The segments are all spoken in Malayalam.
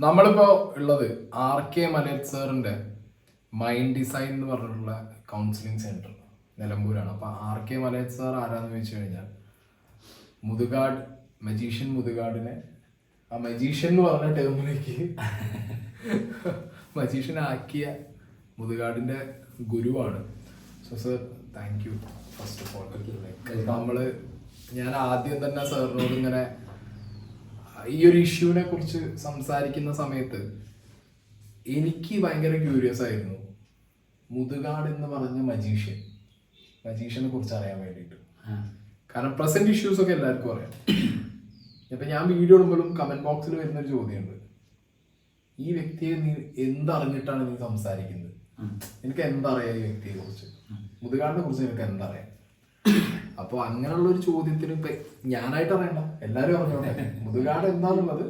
നമ്മളിപ്പോ ഉള്ളത് RK മലയത്ത് സാറിന്റെ മൈൻഡ് ഡിസൈൻ എന്ന് പറഞ്ഞിട്ടുള്ള കൗൺസിലിംഗ് സെന്റർ നിലമ്പൂരാണ്. അപ്പൊ RK മലയത്ത് സാർ ആരാന്ന് ചോദിച്ചു കഴിഞ്ഞാൽ മുതുകാട് മജീഷ്യൻ മുതുകാടിനെ ആ മജീഷ്യൻ എന്ന് പറഞ്ഞ ടേമിലേക്ക് മജീഷ്യൻ ആക്കിയ മുതുകാടിന്റെ ഗുരുവാണ്. So sir, thank you first of all. ഞാൻ ആദ്യം തന്നെ സാറിനോട് ഇങ്ങനെ ഈ ഒരു ഇഷ്യൂവിനെ കുറിച്ച് സംസാരിക്കുന്ന സമയത്ത് എനിക്ക് ഭയങ്കര ക്യൂരിയസ് ആയിരുന്നു മുതുകാട് എന്ന് പറഞ്ഞ മജീഷ്യനെ കുറിച്ച് അറിയാൻ വേണ്ടിയിട്ട്. കാരണം പ്രസന്റ് ഇഷ്യൂസ് ഒക്കെ എല്ലാവർക്കും അറിയാം. ഇപ്പൊ ഞാൻ വീഡിയോ ഇടുമ്പോഴും കമന്റ് ബോക്സിൽ വരുന്നൊരു ചോദ്യമുണ്ട്, ഈ വ്യക്തിയെ നീ എന്തറിഞ്ഞിട്ടാണ് നീ സംസാരിക്കുന്നത്? എനിക്ക് എന്തറിയാം ഈ വ്യക്തിയെ കുറിച്ച്, മുതുകാടിനെ കുറിച്ച് എനിക്ക് എന്തറിയാം? അപ്പൊ അങ്ങനെയുള്ള ഒരു ചോദ്യത്തിന് ഇപ്പൊ ഞാനായിട്ട് അറിയണ്ട, എല്ലാരും അറിഞ്ഞോട്ടെ മുതുകാട് എന്താന്നുള്ളത്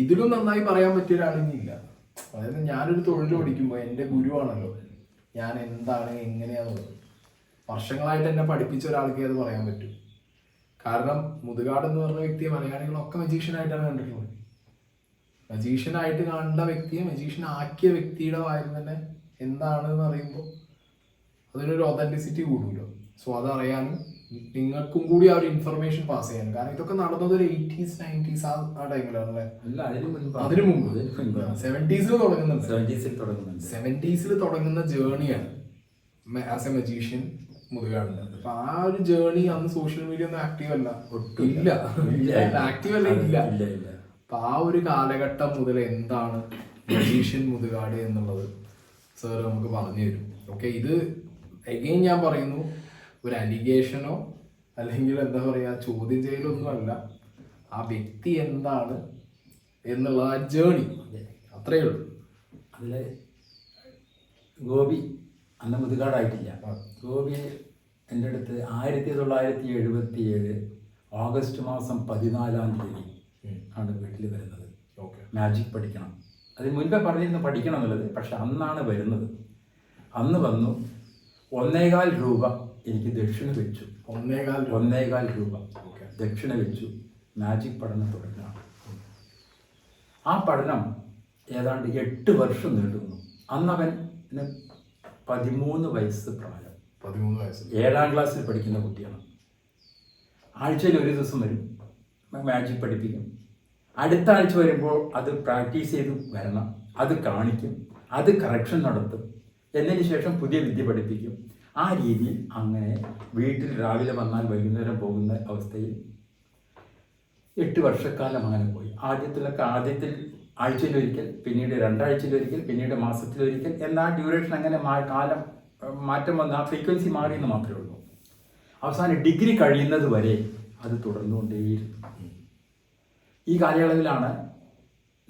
ഇതിലും നന്നായി പറയാൻ പറ്റിയ ഒരാളിനില്ല. അതായത് ഞാനൊരു തൊഴിൽ പഠിക്കുമ്പോ എന്റെ ഗുരുവാണല്ലോ, ഞാൻ എന്താണ് എങ്ങനെയാന്നുള്ളത് വർഷങ്ങളായിട്ട് എന്നെ പഠിപ്പിച്ച ഒരാൾക്ക് അത് പറയാൻ പറ്റും. കാരണം മുതുകാട് എന്ന് പറഞ്ഞ വ്യക്തിയെ മലയാളികളൊക്കെ മജീഷ്യനായിട്ടാണ് കണ്ടിട്ടുള്ളത്. മജീഷ്യനായിട്ട് കാണേണ്ട വ്യക്തിയെ മജീഷ്യൻ ആക്കിയ വ്യക്തിയുടെ വായിൽ തന്നെ എന്താണെന്ന് അറിയുമ്പോൾ അതിനൊരു ഒതന്റിസിറ്റി കൂടുമല്ലോ. സോ അതറിയാനും നിങ്ങൾക്കും കൂടി ആ ഒരു ഇൻഫർമേഷൻ പാസ് ചെയ്യാനും. കാരണം ഇതൊക്കെ നടന്നത് ഒരു 80s 90s ആ ടൈമിലാണ്. അതിനു മുമ്പ് 70s തുടങ്ങുന്ന ജേണിയാണ് ആസ് എ മജീഷ്യൻ മുതുകാടിന്റെ. അപ്പൊ ആ ഒരു ജേണി അന്ന് സോഷ്യൽ മീഡിയ ഒന്നും ആക്റ്റീവ് അല്ല, ആക്റ്റീവ് ഇല്ല. അപ്പൊ ആ ഒരു കാലഘട്ടം മുതൽ എന്താണ് മജീഷ്യൻ മുതുകാട് എന്നുള്ളത് സാർ നമുക്ക് പറഞ്ഞു തരും. ഓക്കെ, ഇത് എഗെയിൻ ഞാൻ പറയുന്നു, ഒരു അലിഗേഷനോ അല്ലെങ്കിൽ എന്താ പറയാ ചോദ്യം ചെയ്യലൊന്നും അല്ല. ആ വ്യക്തി എന്താണ് എന്നുള്ള ആ ജേണി, അത്രയേ ഉള്ളൂ. അതില് ഗോപി അന്ന് മുതുകാടായിട്ടില്ല. ഗോപി എൻ്റെ അടുത്ത് 1977 ഓഗസ്റ്റ് മാസം 14-ാം തീയതി ആണ് വീട്ടിൽ വരുന്നത്. മാജിക് പഠിക്കണം, അതിന് മുൻപേ പറഞ്ഞിരുന്നു പഠിക്കണം എന്നുള്ളത്. പക്ഷെ അന്നാണ് വരുന്നത്. അന്ന് വന്നു 1.25 രൂപ എനിക്ക് ദക്ഷിണ വെച്ചു. 1.25 രൂപ ദക്ഷിണ വെച്ചു. മാജിക് പഠനം തുടങ്ങണം. ആ പഠനം ഏതാണ്ട് 8 വർഷം നീണ്ടുന്നു. അന്നവന് 13 വയസ്സ് പ്രായം. 7ാം ക്ലാസ്സിൽ പഠിക്കുന്ന കുട്ടിയാണ്. ആഴ്ചയിൽ ഒരു ദിവസം വരും, മാജിക് പഠിപ്പിക്കും. അടുത്ത ആഴ്ച വരുമ്പോൾ അത് പ്രാക്ടീസ് ചെയ്ത് വരണം, അത് കാണിക്കും, അത് കറക്ഷൻ നടത്തും. എന്നതിന് ശേഷം പുതിയ വിദ്യ പഠിപ്പിക്കും. ആ രീതിയിൽ അങ്ങനെ വീട്ടിൽ രാവിലെ വന്നാൽ വൈകുന്നേരം പോകുന്ന അവസ്ഥയിൽ 8 വർഷക്കാലം അങ്ങനെ പോയി. ആദ്യത്തിൽ ആഴ്ചയിലൊരിക്കൽ, പിന്നീട് 2 ആഴ്ചയിലൊരിക്കൽ, പിന്നീട് മാസത്തിലൊരിക്കൽ. എന്നാൽ ഡ്യൂറേഷൻ അങ്ങനെ കാലം മാറ്റം വന്ന് ആ ഫ്രീക്വൻസി മാറിയെന്ന് മാത്രമേ ഉള്ളൂ. അവസാനം ഡിഗ്രി കഴിയുന്നത് വരെ അത് തുടർന്നുകൊണ്ടേയിരുന്നു. ഈ കാലയളവിലാണ്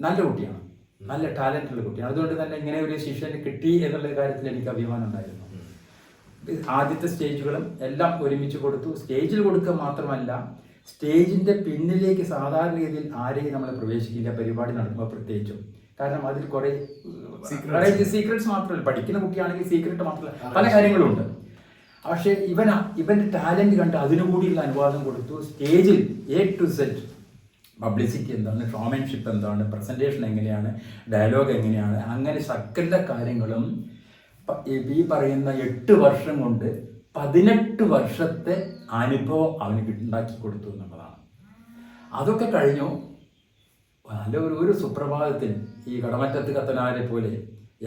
നല്ല കുട്ടിയാണ്, നല്ല ടാലൻ്റുള്ള കുട്ടിയാണ്. അതുകൊണ്ട് തന്നെ ഇങ്ങനെ ഒരു ശിഷ്യന് കിട്ടി എന്നുള്ള കാര്യത്തിൽ എനിക്ക് അഭിമാനം ഉണ്ടായിരുന്നു. ആദ്യത്തെ സ്റ്റേജുകളും എല്ലാം ഒരുമിച്ച് കൊടുത്തു. സ്റ്റേജിൽ കൊടുക്കുക മാത്രമല്ല, സ്റ്റേജിൻ്റെ പിന്നിലേക്ക് സാധാരണ രീതിയിൽ ആരെയും നമ്മൾ പ്രവേശിക്കില്ല പരിപാടി നടക്കുമ്പോൾ, പ്രത്യേകിച്ചും. കാരണം അതിൽ കുറേ സീക്രട്സ് മാത്രമല്ല, പഠിക്കുന്ന കുട്ടിയാണെങ്കിൽ സീക്രട്ട് മാത്രമല്ല, പല കാര്യങ്ങളുണ്ട്. പക്ഷേ ഇവൻ്റെ ടാലൻറ്റ് കണ്ട് അതിനുകൂടിയുള്ള അനുവാദം കൊടുത്തു. സ്റ്റേജിൽ A to Z പബ്ലിസിറ്റി എന്താണ്, ഷോമാൻഷിപ്പ് എന്താണ്, പ്രസൻറ്റേഷൻ എങ്ങനെയാണ്, ഡയലോഗ് എങ്ങനെയാണ്, അങ്ങനെ സകല കാര്യങ്ങളും ഈ പറയുന്ന 8 വർഷം കൊണ്ട് 18 വർഷത്തെ അനുഭവം അവന് ഉണ്ടാക്കി കൊടുത്തു എന്നുള്ളതാണ്. അതൊക്കെ കഴിഞ്ഞു. നല്ല ഒരു സുപ്രഭാതത്തിൽ ഈ കടമറ്റത്ത് കത്തനാരെ പോലെ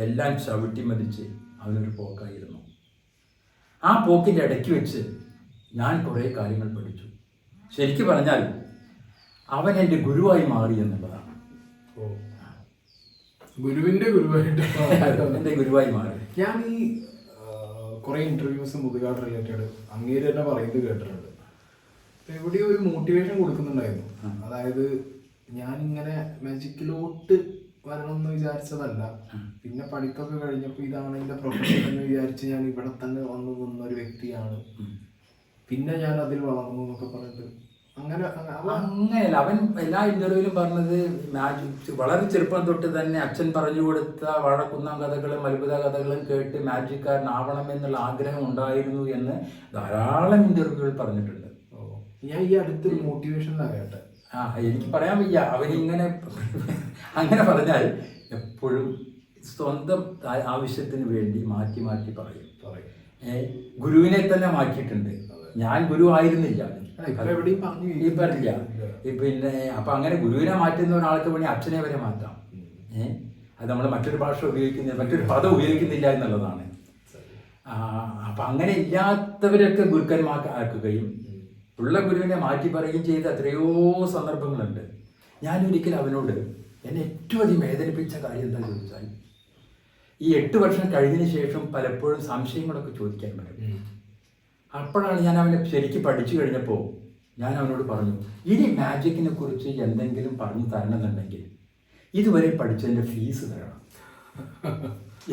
എല്ലാം ചവിട്ടി മതിച്ച് അവനൊരു പോക്കായിരുന്നു. ആ പോക്കിൻ്റെ ഇടയ്ക്ക് വെച്ച് ഞാൻ കുറേ കാര്യങ്ങൾ പഠിച്ചു. ശരിക്കും പറഞ്ഞാൽ അവൻ എൻ്റെ ഗുരുവായി മാറി എന്നുള്ളതാണ്. ഗുരുവിന്റെ ഗുരുവായി മാറി. ഞാൻ ഈ കുറെ ഇന്റർവ്യൂസ് മുതുകാട് റിലേറ്റഡ് അങ്ങേര് തന്നെ പറയുന്നത് കേട്ടിട്ടുണ്ട്. എവിടെയോ ഒരു മോട്ടിവേഷൻ കൊടുക്കുന്നുണ്ടായിരുന്നു. അതായത് ഞാനിങ്ങനെ മാജിക്കിലോട്ട് വരണം എന്ന് വിചാരിച്ചതല്ല, പിന്നെ പഠിപ്പൊക്കെ കഴിഞ്ഞപ്പോൾ ഇതാണ് എൻ്റെ പ്രൊഫഷൻ എന്ന് വിചാരിച്ച് ഞാൻ ഇവിടെ തന്നെ വന്നു നിന്ന ഒരു വ്യക്തിയാണ്, പിന്നെ ഞാൻ അതിൽ വളർന്നു എന്നൊക്കെ പറഞ്ഞിട്ട് അങ്ങനെയല്ല. അവൻ എല്ലാ ഇന്റർവ്യൂവിലും പറഞ്ഞത് വളരെ ചെറുപ്പം തൊട്ട് തന്നെ അച്ഛൻ പറഞ്ഞു കൊടുത്ത വാഴക്കുന്നം കഥകളും അത്ഭുത കഥകളും കേട്ട് മാജിക്കാരനാവണം എന്നുള്ള ആഗ്രഹം ഉണ്ടായിരുന്നു എന്ന് ധാരാളം ഇന്റർവ്യൂകൾ പറഞ്ഞിട്ടുണ്ട്. ഞാൻ ഈ അടുത്തൊരു മോട്ടിവേഷൻ കേട്ടെ, എനിക്ക് പറയാൻ വയ്യ. അവനിങ്ങനെ അങ്ങനെ പറഞ്ഞാൽ എപ്പോഴും സ്വന്തം ആവശ്യത്തിന് വേണ്ടി മാറ്റി മാറ്റി പറയും. ഗുരുവിനെ തന്നെ മാറ്റിയിട്ടുണ്ട്. ഞാൻ ഗുരു ആയിരുന്നില്ല, ഈ പറഞ്ഞില്ല. പിന്നെ അപ്പൊ അങ്ങനെ ഗുരുവിനെ മാറ്റുന്ന ഒരാൾക്ക് വേണ്ടി അച്ഛനെ വരെ മാറ്റാം. അത് നമ്മൾ മറ്റൊരു ഭാഷ ഉപയോഗിക്കുന്നില്ല, മറ്റൊരു പദം ഉപയോഗിക്കുന്നില്ല എന്നുള്ളതാണ്. അപ്പൊ അങ്ങനെ ഇല്ലാത്തവരൊക്കെ ഗുരുക്കന്മാർക്കാക്കുകയും ഉള്ള ഗുരുവിനെ മാറ്റി പറയുകയും ചെയ്ത എത്രയോ സന്ദർഭങ്ങളുണ്ട്. ഞാനൊരിക്കൽ അവനോട് എന്നെ ഏറ്റവും അധികം വേദനിപ്പിച്ച കാര്യം എന്താ ചോദിച്ചാൽ, ഈ 8 വർഷം കഴിഞ്ഞതിന് ശേഷം പലപ്പോഴും സംശയങ്ങളൊക്കെ ചോദിക്കാൻ പറ്റും. അപ്പോഴാണ് ഞാൻ അവനെ ശരിക്കും പഠിച്ചു കഴിഞ്ഞപ്പോൾ ഞാൻ അവനോട് പറഞ്ഞു, ഇനി മാജിക്കിനെ കുറിച്ച് എന്തെങ്കിലും പറഞ്ഞു തരണമെന്നുണ്ടെങ്കിൽ ഇതുവരെ പഠിച്ചതിൻ്റെ ഫീസ് തരണം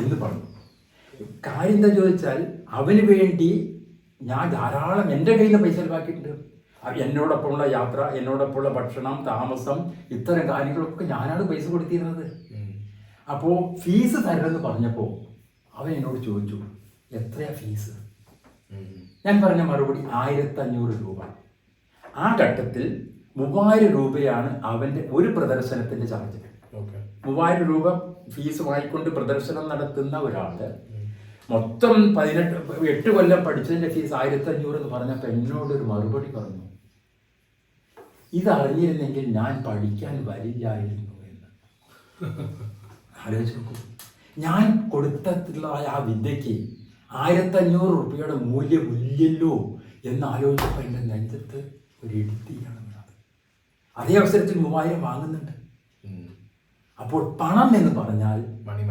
എന്ന് പറഞ്ഞു. കാര്യം എന്താ ചോദിച്ചാൽ, അവന് വേണ്ടി ഞാൻ ധാരാളം എൻ്റെ കയ്യിൽ നിന്ന് പൈസ ചെലവാക്കിയിട്ടുണ്ട്. എന്നോടൊപ്പമുള്ള യാത്ര, എന്നോടൊപ്പമുള്ള ഭക്ഷണം, താമസം, ഇത്തരം കാര്യങ്ങളൊക്കെ ഞാനാണ് പൈസ കൊടുത്തിരുന്നത്. അപ്പോൾ ഫീസ് തരണമെന്ന് പറഞ്ഞപ്പോൾ അവൻ എന്നോട് ചോദിച്ചു, എത്രയാ ഫീസ്? ഞാൻ പറഞ്ഞ മറുപടി 1500 രൂപ. ആ ഘട്ടത്തിൽ 3000 രൂപയാണ് അവൻ്റെ ഒരു പ്രദർശനത്തിൻ്റെ ചാർജ്. 3000 രൂപ ഫീസ് വാങ്ങിക്കൊണ്ട് പ്രദർശനം നടത്തുന്ന ഒരാൾ മൊത്തം 8 കൊല്ലം പഠിച്ചതിൻ്റെ ഫീസ് 1500 എന്ന് പറഞ്ഞപ്പോൾ എന്നോടൊരു മറുപടി പറഞ്ഞു, ഇതറിഞ്ഞിരുന്നെങ്കിൽ ഞാൻ പഠിക്കാൻ വരില്ലായിരുന്നു എന്ന്. ആലോചിച്ച് നോക്കൂ, ഞാൻ കൊടുത്തിട്ടുള്ള ആ വിദ്യയ്ക്ക് 1500 രൂപയുടെ മൂല്യമില്ലല്ലോ എന്ന് ആലോചിച്ചപ്പോൾ എൻ്റെ നെഞ്ചത്ത് ഒരു ഇടുത്തിയാണ് വീണത്. അതേ അവസരത്തിൽ 3000 വാങ്ങുന്നുണ്ട്. അപ്പോൾ പണം എന്ന് പറഞ്ഞാൽ മണി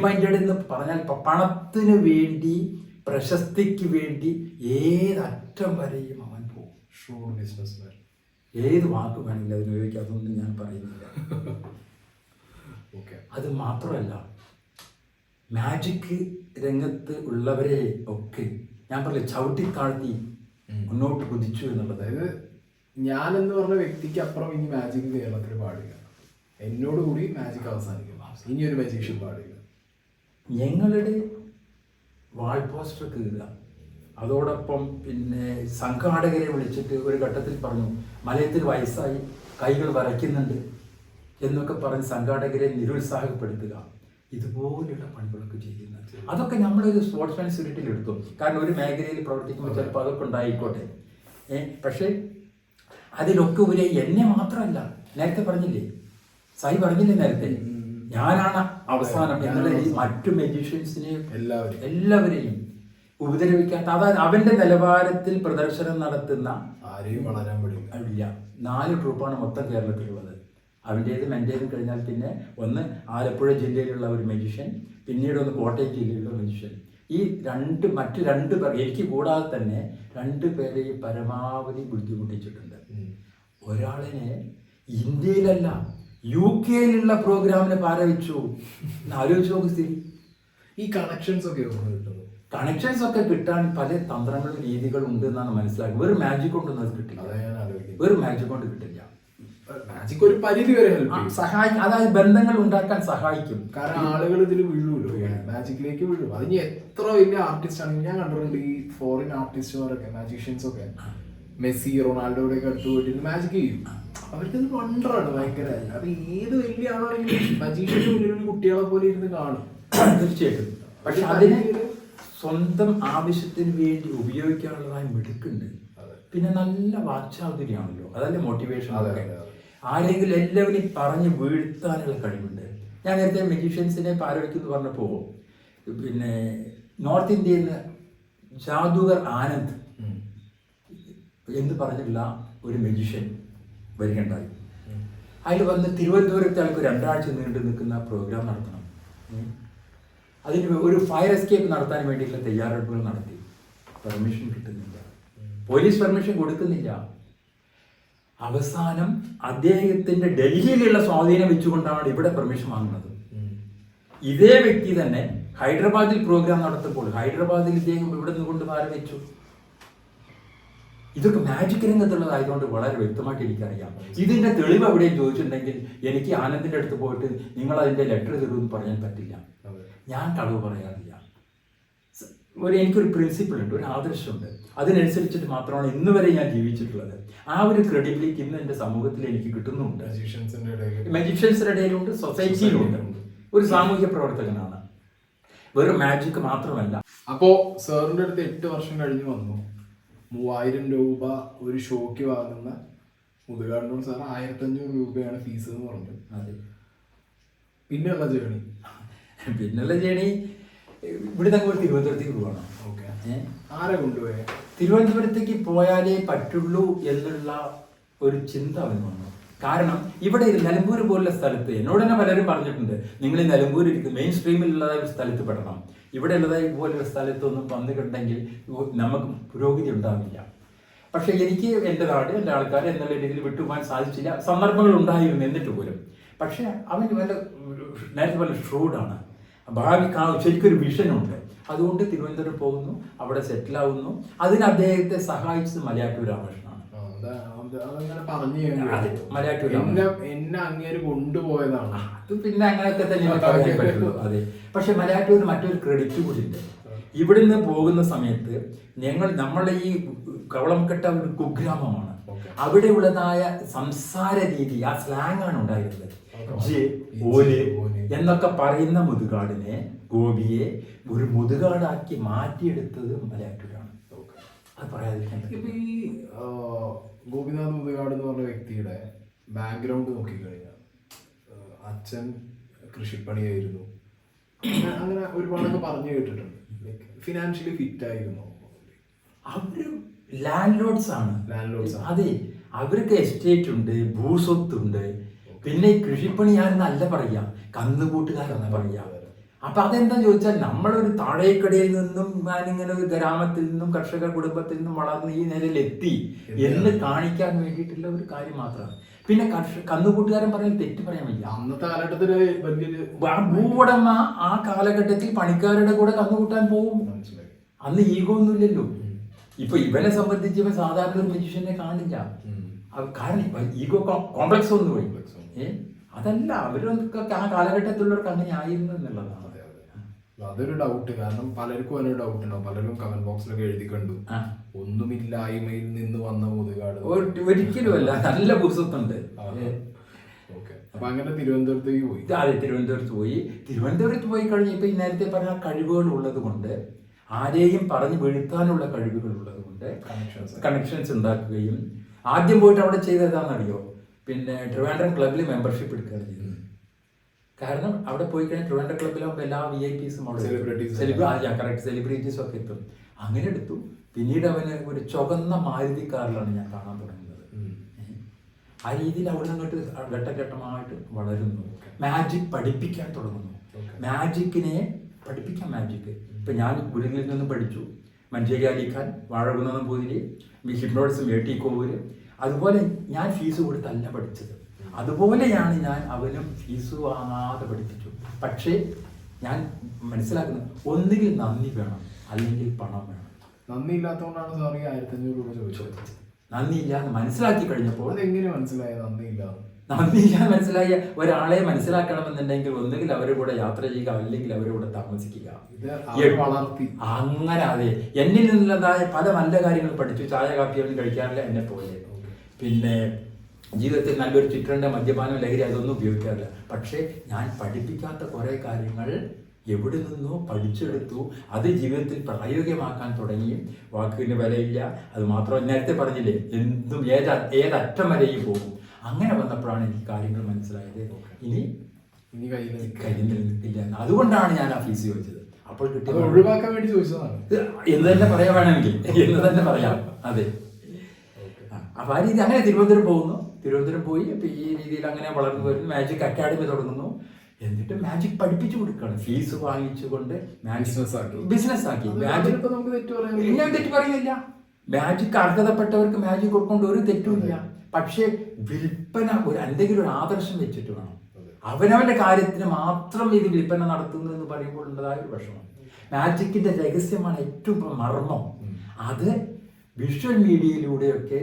മൈൻഡഡ് എന്ന് പറഞ്ഞാൽ പണത്തിന് വേണ്ടി, പ്രശസ്തിക്ക് വേണ്ടി ഏതറ്റം വരെയും അവൻ പോകും. ഏത് വാക്ക് വേണമെങ്കിലും അതിന് ഉപയോഗിക്കാം, അതൊന്നും ഞാൻ പറയുന്നില്ല. അത് മാത്രമല്ല, മാജിക് രംഗത്ത് ഉള്ളവരെ ഒക്കെ ഞാൻ പറഞ്ഞ ചവിട്ടി താഴ്ത്തി മുന്നോട്ട് കുതിച്ചു എന്നുള്ളത്. അതായത് ഞാനെന്ന് പറഞ്ഞ വ്യക്തിക്ക് അപ്പുറം ഇനി മാജിക് കേരളത്തിൽ പാടില്ല. എന്നോട് കൂടി മാജിക് അവസാനിക്കും. ഇനി ഒരു മാജിഷ്യൻ പാടില്ല. ഞങ്ങളുടെ വാൾ പോസ്റ്റർ കീറുക, അതോടൊപ്പം പിന്നെ സംഘാടകരെ വിളിച്ചിട്ട് ഒരു ഘട്ടത്തിൽ പറഞ്ഞു, മലയത്തിൽ വയസ്സായി കൈകൾ വരയ്ക്കുന്നുണ്ട് എന്നൊക്കെ പറഞ്ഞ് സംഘാടകരെ നിരുത്സാഹപ്പെടുത്തുക. ഇതുപോലെയുള്ള പണികളൊക്കെ ചെയ്യുന്നത് അതൊക്കെ നമ്മളൊരു സ്പോർട്സ്മാൻ സ്പിരിറ്റിൽ എടുത്തു. കാരണം ഒരു മേഖലയിൽ പ്രവർത്തിക്കുമ്പോൾ ചിലപ്പോൾ അതൊക്കെ ഉണ്ടായിക്കോട്ടെ. പക്ഷേ അതിലൊക്കെ ഒരു എന്നെ മാത്രമല്ല, നേരത്തെ പറഞ്ഞില്ലേ, സായി പറഞ്ഞില്ലേ നേരത്തെ, ഞാനാണ് അവസാനം എന്നുള്ള മറ്റു മജീഷ്യൻസിനെയും എല്ലാവരെയും ഉപദ്രവിക്കാത്ത, അതായത് അവന്റെ നിലവാരത്തിൽ പ്രദർശനം നടത്തുന്ന ആരെയും വളരാൻ ഇല്ല. 4 ട്രൂപ്പാണ് മൊത്തം കേരളത്തിലുള്ളത്. അവൻ്റേതും എൻ്റേതും കഴിഞ്ഞാൽ പിന്നെ ഒന്ന് ആലപ്പുഴ ജില്ലയിലുള്ള ഒരു മജീഷ്യൻ, പിന്നീട് ഒന്ന് കോട്ടയം ജില്ലയിലുള്ള മജീഷ്യൻ. ഈ മറ്റു 2 പേർ എനിക്ക് കൂടാതെ തന്നെ 2 പേരെയും പരമാവധി ബുദ്ധിമുട്ടിച്ചിട്ടുണ്ട്. ഒരാളിനെ ഇന്ത്യയിലല്ല UK-യിലുള്ള പ്രോഗ്രാമിന് പാരവെച്ചു. ആലോചിച്ച് നോക്ക് സ്ഥിതി. ഈ കണക്ഷൻസ് ഒക്കെ കിട്ടാൻ പല തന്ത്രങ്ങളും രീതികളും ഉണ്ട് എന്നാണ് മനസ്സിലാക്കുന്നത്. വെറും മാജിക് കൊണ്ടൊന്നും അത് കിട്ടില്ല. വെറും മാജിക് കൊണ്ട് കിട്ടില്ല. മാജിക് ഒരു പരിധി വരെ സഹായിക്കും, അതായത് ബന്ധങ്ങൾ ഉണ്ടാക്കാൻ സഹായിക്കും. കാരണം ആളുകൾ ഇതിൽ വീഴുമല്ലോ, മാജിക്കിലേക്ക് വീഴും. അതിന് എത്ര വലിയ ആർട്ടിസ്റ്റ് ആണെങ്കിൽ ഞാൻ കണ്ടിട്ടുണ്ട് ഈ ഫോറിൻ ആർട്ടിസ്റ്റുമാരൊക്കെ, മാജിഷ്യൻസ് ഒക്കെ, മെസ്സി, റൊണാൾഡോയുടെ ഒക്കെ അടുത്ത് പോയിട്ട് മാജിക് ചെയ്യും. അവർക്കത് വണ്ടറാണ് ഭയങ്കര. അത് ഏത് വലിയ ആളാണെങ്കിലും മജീഷ്യന് വലിയ കുട്ടികളെ പോലെ ഇരുന്ന് കാണും തീർച്ചയായിട്ടും. പക്ഷെ അതിന് സ്വന്തം ആവശ്യത്തിന് വേണ്ടി ഉപയോഗിക്കാനുള്ളതായ മിടുക്കുണ്ട്. പിന്നെ നല്ല വാക്ചാതുര്യാണല്ലോ, അതല്ലേ മോട്ടിവേഷൻ. ആരെങ്കിലും എല്ലാവരും പറഞ്ഞ് വീഴ്ത്താനുള്ള കഴിവുണ്ട്. ഞാൻ നേരത്തെ മജീഷ്യൻസിനെ പാരവയ്ക്കുന്നു പറഞ്ഞപ്പോൾ പിന്നെ നോർത്ത് ഇന്ത്യയിൽ നിന്ന് ജാദുഗർ ആനന്ദ് എന്ന് പറഞ്ഞിട്ടുള്ള ഒരു മജീഷ്യൻ വരികയുണ്ടായി. അതിൽ വന്ന് തിരുവനന്തപുരത്ത് ആൾക്ക് 2 ആഴ്ച നീണ്ടു നിൽക്കുന്ന പ്രോഗ്രാം നടത്തണം. അതിന് ഒരു ഫയർ എസ്കേപ്പ് നടത്താൻ വേണ്ടിയിട്ടുള്ള തയ്യാറെടുപ്പുകൾ നടത്തി. പെർമിഷൻ കിട്ടുന്നില്ല, പോലീസ് പെർമിഷൻ കൊടുക്കുന്നില്ല. അവസാനം അദ്ദേഹത്തിൻ്റെ ഡൽഹിയിലുള്ള സ്വാധീനം വെച്ചുകൊണ്ടാണ് ഇവിടെ പെർമിഷൻ വാങ്ങുന്നത്. ഇതേ വ്യക്തി തന്നെ ഹൈദരാബാദിൽ പ്രോഗ്രാം നടത്തുമ്പോൾ ഹൈദരാബാദിൽ ഇദ്ദേഹം ഇവിടെ നിന്ന് കൊണ്ട് ഭാരം വെച്ചു. ഇതൊക്കെ മാജിക് രംഗത്തുള്ളതായതുകൊണ്ട് വളരെ വ്യക്തമായിട്ട് എനിക്കറിയാം. ഇതിൻ്റെ തെളിവ് എവിടെയും ചോദിച്ചിട്ടുണ്ടെങ്കിൽ എനിക്ക് ആനന്ദിൻ്റെ അടുത്ത് പോയിട്ട് നിങ്ങൾ അതിൻ്റെ ലെറ്റർ തരുമെന്ന് പറയാൻ പറ്റില്ല. ഞാൻ കളവ് പറയാറില്ല. എനിക്കൊരു പ്രിൻസിപ്പിൾ ഉണ്ട്, ഒരു ആദർശമുണ്ട്. അതിനനുസരിച്ചിട്ട് മാത്രമാണ് ഇന്ന് വരെ ഞാൻ ജീവിച്ചിട്ടുള്ളത്. ആ ഒരു ക്രെഡിബിലിറ്റി ഇന്ന് എൻ്റെ സമൂഹത്തിൽ എനിക്ക് കിട്ടുന്നുണ്ട്. മജീഷ്യൻസിന്റെ ഇടയിലുണ്ട്, സൊസൈറ്റിയിലുണ്ട്. ഒരു സാമൂഹ്യ പ്രവർത്തകനാണ്, വെറും മാജിക് മാത്രമല്ല. അപ്പോ സാറിന്റെ അടുത്ത് 8 വർഷം കഴിഞ്ഞ് വന്നു. 3000 രൂപ ഒരു ഷോയ്ക്ക് വാങ്ങുന്ന മുതുകാടിനോട് സാർ 1500 രൂപയാണ് ഫീസ് എന്ന് പറഞ്ഞു. അതെ. പിന്നെയുള്ള ജേണി ഇവിടെ തന്നെ തിരുവനന്തപുരത്തേക്ക് പോകണം. ആരെ കൊണ്ടുപോയേ? തിരുവനന്തപുരത്തേക്ക് പോയാലേ പറ്റുള്ളൂ എന്നുള്ള ഒരു ചിന്ത അവന് വന്നു. കാരണം ഇവിടെ നിലമ്പൂർ പോലുള്ള സ്ഥലത്ത് എന്നോട് തന്നെ പലരും പറഞ്ഞിട്ടുണ്ട്, നിങ്ങൾ ഈ നിലമ്പൂർ മെയിൻ സ്ട്രീമിലുള്ളതായ ഒരു സ്ഥലത്ത് പെടണം, ഇവിടെ ഉള്ളതായ ഇതുപോലൊരു സ്ഥലത്തൊന്നും വന്നിട്ടുണ്ടെങ്കിൽ നമുക്ക് പുരോഗതി ഉണ്ടാവില്ല. പക്ഷെ എനിക്ക് എൻ്റെ നാട്, എൻ്റെ ആൾക്കാർ എന്നുള്ള രീതിയിൽ വിട്ടുപോകാൻ സാധിച്ചില്ല. സന്ദർഭങ്ങൾ ഉണ്ടായിരുന്നു എന്നിട്ട് പോലും. പക്ഷെ അവൻ നേരത്തെ പോലെ ഷ്രൂഡാണ്, ഭാവി ശരിക്കൊരു വിഷനുണ്ട്. അതുകൊണ്ട് തിരുവനന്തപുരം പോകുന്നു, അവിടെ സെറ്റിലാവുന്നു. അതിന് അദ്ദേഹത്തെ സഹായിച്ചത് മലയാറ്റൂർ രാമകൃഷ്ണനാണ്. എന്നെ അങ്ങേര് കൊണ്ടുപോയതാണ്. അത് പിന്നെ അങ്ങനെയൊക്കെ തന്നെ പറയാൻ പറ്റുള്ളൂ. അതെ. പക്ഷെ മലയാറ്റൂരിന് മറ്റൊരു ക്രെഡിറ്റ് കൂടി ഉണ്ട്. ഇവിടുന്ന് പോകുന്ന സമയത്ത് നമ്മളെ ഈ കവളംകെട്ട ഒരു കുഗ്രാമമാണ്. അവിടെയുള്ളതായ സംസാര രീതി, ആ സ്ലാങ് ആണ് ഉണ്ടായിരുന്നത്. എന്നൊക്കെ പറയുന്ന മുതുകാടിനെ, ഗോപിയെ ഒരു മുതുകാടാക്കി മാറ്റിയെടുത്തത് മലയാറ്റൂരാണ്. അത് പറയാതിരിക്കാൻ. ഇപ്പൊ ഈ ഗോപിനാഥ് മുതുകാട് എന്ന് പറഞ്ഞ വ്യക്തിയുടെ ബാക്ക്ഗ്രൗണ്ട് നോക്കിക്കഴിഞ്ഞാൽ അച്ഛൻ കൃഷിപ്പണിയായിരുന്നു, അങ്ങനെ ഒരുപാടൊക്കെ പറഞ്ഞു കേട്ടിട്ടുണ്ട്. ഫിനാൻഷ്യലി ഫിറ്റ് ആയിരുന്നു. അവര് ലാൻഡ് ലോഡ്സ് ആണ്. അതെ, അവർക്ക് എസ്റ്റേറ്റ് ഉണ്ട്, ഭൂസ്വത്തുണ്ട്. പിന്നെ കൃഷിപ്പണിയാണെന്നല്ല പറയാ, കന്നുകൂട്ടുകാരെന്ന് പറയാ. അപ്പൊ അതെന്താ ചോദിച്ചാൽ, നമ്മളൊരു താഴേക്കടയിൽ നിന്നും ഞാനിങ്ങനെ ഒരു ഗ്രാമത്തിൽ നിന്നും കർഷക കുടുംബത്തിൽ നിന്നും വളർന്ന് ഈ നിലയിലെത്തി എന്ന് കാണിക്കാൻ വേണ്ടിയിട്ടുള്ള ഒരു കാര്യം മാത്രമാണ്. പിന്നെ കന്നുകൂട്ടുകാരൻ പറയാൻ തെറ്റ് പറയാൻ വയ്യ. അന്നത്തെ കാലഘട്ടത്തിൽ ഭൂവുടമ ആ കാലഘട്ടത്തിൽ പണിക്കാരുടെ കൂടെ കന്നുകൂട്ടാൻ പോകും. അന്ന് ഈഗോ ഒന്നുമില്ലല്ലോ. ഇപ്പൊ ഇവനെ സംബന്ധിച്ച് ഇവൻ സാധാരണ ഒരു മജീഷ്യനെ കാണില്ല. കാരണം ഈഗോ കോംപ്ലക്സ് ഒന്നും പോയി. അതല്ല, അവരൊക്കെ ആ കാലഘട്ടത്തിലുള്ളവർക്ക് അങ്ങനെ ആയിരുന്നു എന്നുള്ളതാണ്. അതൊരു ഡൗട്ട്. കാരണം പലർക്കും അതിനൊരു ഡൗട്ട് ഉണ്ടാവും. പലരും കമന്റ് ബോക്സിലൊക്കെ എഴുതി കണ്ടു, ഒന്നുമില്ലായ്മയിൽ നിന്ന് വന്ന മുതുകാട്. ഒരിക്കലുമല്ല, നല്ല പുസ്തകത്തുണ്ട്. അപ്പൊ അങ്ങനെ തിരുവനന്തപുരത്തേക്ക് പോയി. അതെ, തിരുവനന്തപുരത്ത് പോയി കഴിഞ്ഞപ്പോൾ ഈ നേരത്തെ പറഞ്ഞ കഴിവുകൾ ഉള്ളത് കൊണ്ട്, ആരെയും പറഞ്ഞു വീഴ്ത്താനുള്ള കഴിവുകൾ ഉള്ളത് കൊണ്ട് കണക്ഷൻസ് ഉണ്ടാക്കുകയും, ആദ്യം പോയിട്ട് അവിടെ ചെയ്തതാണെന്നറിയോ, പിന്നെ ട്രിവാൻഡ്രം ക്ലബിൽ മെമ്പർഷിപ്പ് എടുക്കുകയാണ് ചെയ്തത്. കാരണം അവിടെ പോയി കഴിഞ്ഞാൽ ട്രിവാൻഡ്രം ക്ലബിലാകുമ്പോൾ എല്ലാ VIPസും സെലിബ്രിറ്റീസും ഒക്കെ എത്തും. അങ്ങനെ എടുത്തു. പിന്നീട് അവന് ഒരു ചുവന്ന മാരുതി കാറിലാണ് ഞാൻ കാണാൻ തുടങ്ങുന്നത്. ആ രീതിയിൽ അവിടെ അങ്ങോട്ട് ഘട്ടഘട്ടമായിട്ട് വളരുന്നു. മാജിക് പഠിപ്പിക്കാൻ തുടങ്ങുന്നു. മാജിക്കിനെ പഠിപ്പിക്കാൻ മാജിക്. ഇപ്പം ഞാൻ ഗുരുവിൽ നിന്നും പഠിച്ചു. മഞ്ചേരി അലിഖാൻ, വാഴകുന്നം പൂതിരി, ഹിപ്നോട്ടിസം AT കോവൂര്. അതുപോലെ ഞാൻ ഫീസ് കൊടുത്തല്ല പഠിച്ചത്. അതുപോലെയാണ് ഞാൻ അവനും ഫീസ് വാങ്ങാതെ പഠിപ്പിച്ചു. പക്ഷേ ഞാൻ മനസ്സിലാക്കുന്നത്, ഒന്നുകിൽ നന്ദി വേണം, അല്ലെങ്കിൽ പണം വേണം. നന്ദി ഇല്ലാത്തതുകൊണ്ടാണ് സാർ ഈ 1500 രൂപ ചോദിച്ചത്. നന്ദി ഇല്ലാന്ന് മനസ്സിലാക്കി കഴിഞ്ഞപ്പോൾ. അതെങ്ങനെ മനസ്സിലായ നന്ദി ഇല്ലാന്ന് മനസ്സിലായ ഒരാളെ മനസ്സിലാക്കണമെന്നുണ്ടെങ്കിൽ ഒന്നുകിൽ അവരുടെ കൂടെ യാത്ര ചെയ്യുക, അല്ലെങ്കിൽ അവരുടെ കൂടെ താമസിക്കുക. അങ്ങനെ അതെ, എന്നിൽ നിന്നുള്ളതായ പല നല്ല കാര്യങ്ങൾ പഠിച്ചു. ചായ കാപ്പിയൊന്നും കഴിക്കാറില്ല എന്നെ പോലെ. പിന്നെ ജീവിതത്തിൽ നല്ലൊരു ചിത്രണ്ട, മദ്യപാനം, ലഹരി അതൊന്നും ഉപയോഗിക്കാറില്ല. പക്ഷേ ഞാൻ പഠിപ്പിക്കാത്ത കുറേ കാര്യങ്ങൾ എവിടെ നിന്നോ പഠിച്ചെടുത്തു. അത് ജീവിതത്തിൽ പ്രായോഗികമാക്കാൻ തുടങ്ങി. വാക്കിന് വിലയില്ല. അത് മാത്രം നേരത്തെ പറഞ്ഞില്ലേ, എന്തും ഏതറ്റം വരെയും പോകും. അങ്ങനെ വന്നപ്പോഴാണ് എനിക്ക് കാര്യങ്ങൾ മനസ്സിലായത്. ഇനി കയ്യിൽ നിൽക്കില്ല. അതുകൊണ്ടാണ് ഞാൻ ആ ഫീസ് ചോദിച്ചത്. അപ്പോൾ കിട്ടിയ ഒഴിവാക്കാൻ വേണ്ടി ചോദിച്ചതാണ് എന്ന് തന്നെ പറയാൻ വേണമെങ്കിൽ, എന്ന് തന്നെ പറയാം. അതെ. അപ്പൊ ആ രീതി അങ്ങനെ തിരുവനന്തപുരം പോകുന്നു. തിരുവനന്തപുരം പോയി ഇപ്പൊ ഈ രീതിയിൽ അങ്ങനെ വളർന്നു വരുന്നു. മാജിക് അക്കാഡമി തുടങ്ങുന്നു. എന്നിട്ട് മാജിക് പഠിപ്പിച്ചു കൊടുക്കുകയാണ്. ഫീസ് വാങ്ങിച്ചുകൊണ്ട് ബിസിനസ് ആക്കി. ഞാൻ തെറ്റ് പറയുന്നില്ല. മാജിക് അർഹതപ്പെട്ടവർക്ക് മാജിക് കൊടുക്കൊണ്ട് ഒരു തെറ്റുമില്ല. പക്ഷേ വിൽപ്പന എന്തെങ്കിലും ഒരു ആദർശം വെച്ചിട്ട് വേണം. അവനവന്റെ കാര്യത്തിന് മാത്രം ഇത് വിൽപ്പന നടത്തുന്നു എന്ന് പറയുമ്പോൾ ഉള്ളതായ ഒരു വിഷമം. മാജിക്കിന്റെ രഹസ്യമാണ് ഏറ്റവും മർമ്മം. അത് വിഷ്വൽ മീഡിയയിലൂടെയൊക്കെ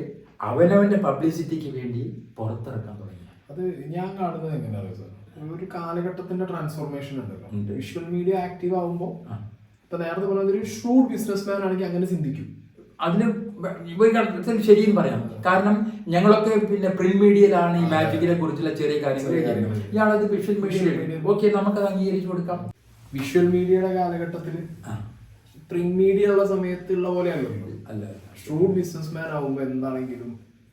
അവനവന്റെ പബ്ലിസിറ്റിക്ക് വേണ്ടി പുറത്തിറക്കാൻ തുടങ്ങി. അത് ഞാൻ കാണുന്നത് എങ്ങനെയാണ് സാർ, ഒരു കാലഘട്ടത്തിന്റെ ട്രാൻസ്ഫോർമേഷൻ ഉണ്ടല്ലോ. വിഷ്വൽ മീഡിയ ആക്റ്റീവ് ആകുമ്പോൾ ഇപ്പൊ നേരത്തെ പറഞ്ഞ ഒരു ഷ്രൂഡ് ബിസിനസ്മാൻ ആണെങ്കിൽ അങ്ങനെ ചിന്തിക്കും. അതിന് ഒരു ഘട്ടത്തിൽ ശരിയെന്ന് പറയാം. കാരണം ഞങ്ങളൊക്കെ പിന്നെ പ്രിന്റ് മീഡിയയിലാണ് ഈ മാജിക്കിനെ കുറിച്ചുള്ള ചെറിയ കാര്യങ്ങൾ. ഇയാളത് വിഷ്വൽ മീഡിയ, ഓക്കെ, നമുക്കത് അംഗീകരിച്ചു കൊടുക്കാം. വിഷ്വൽ മീഡിയയുടെ കാലഘട്ടത്തിൽ പ്രിന്റ് മീഡിയ ഉള്ള സമയത്തുള്ള പോലെയല്ലോ. അല്ല, ഷ്രൂഡ് ബിസിനസ്മാൻ ആവുമ്പോ എന്താണെങ്കിലും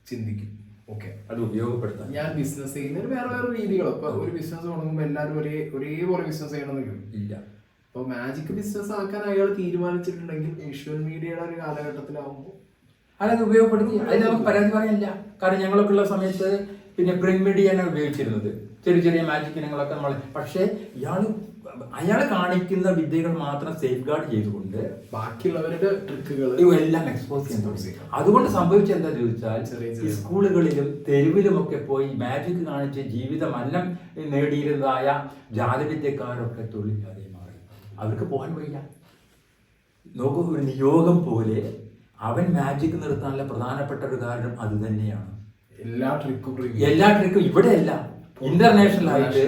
ചിന്തിക്കും, ഓക്കെ അത് ഉപയോഗപ്പെടുത്താം. ഞാൻ ബിസിനസ് ചെയ്യുന്നതിന് വേറെ വേറെ രീതികൾ. ഇപ്പൊ ഒരു ബിസിനസ് തുടങ്ങുമ്പോൾ എല്ലാവരും ഒരേപോലെ ബിസിനസ് ചെയ്യണമെന്നില്ല. ഇല്ല. അപ്പൊ മാജിക് ബിസിനസ് ആക്കാൻ അയാൾ തീരുമാനിച്ചിട്ടുണ്ടെങ്കിൽ വിഷ്വൽ മീഡിയയുടെ ഒരു കാലഘട്ടത്തിലാവുമ്പോൾ അതൊക്കെ ഉപയോഗപ്പെടുത്തി. അതിന് നമുക്ക് പരാതി പറയാനില്ല. കാരണം ഞങ്ങളൊക്കെ ഉള്ള സമയത്ത് പിന്നെ പ്രിന്റ് മീഡിയയാണ് ഉപയോഗിച്ചിരുന്നത്, ചെറിയ ചെറിയ മാജിക് ഇനങ്ങളൊക്കെ നമ്മൾ. പക്ഷേ അയാൾ കാണിക്കുന്ന വിദ്യകൾ മാത്രം സേഫ് ഗാർഡ് ചെയ്തുകൊണ്ട് ബാക്കിയുള്ളവരുടെ ട്രിക്കുകൾ എല്ലാം എക്സ്പോസ് ചെയ്യാൻ. അതുകൊണ്ട് സംഭവിച്ചത് എന്താ ചോദിച്ചാൽ, ഈ സ്കൂളുകളിലും തെരുവിലുമൊക്കെ പോയി മാജിക് കാണിച്ച് ജീവിതം അന്നം നേടിയിരുന്നതായ ജാലവിദ്യക്കാരൊക്കെ തൊഴിലില്ലാതെ മാറി. അവർക്ക് പോകാൻ വയ്യ. നോക്കൂ, ഒരു നിയോഗം പോലെ അവൻ മാജിക് നിർത്താനുള്ള പ്രധാനപ്പെട്ട ഒരു കാരണം അത് തന്നെയാണ്. എല്ലാ ട്രിക്കും ഇവിടെയല്ല, ഇന്റർനാഷണൽ ആയിട്ട്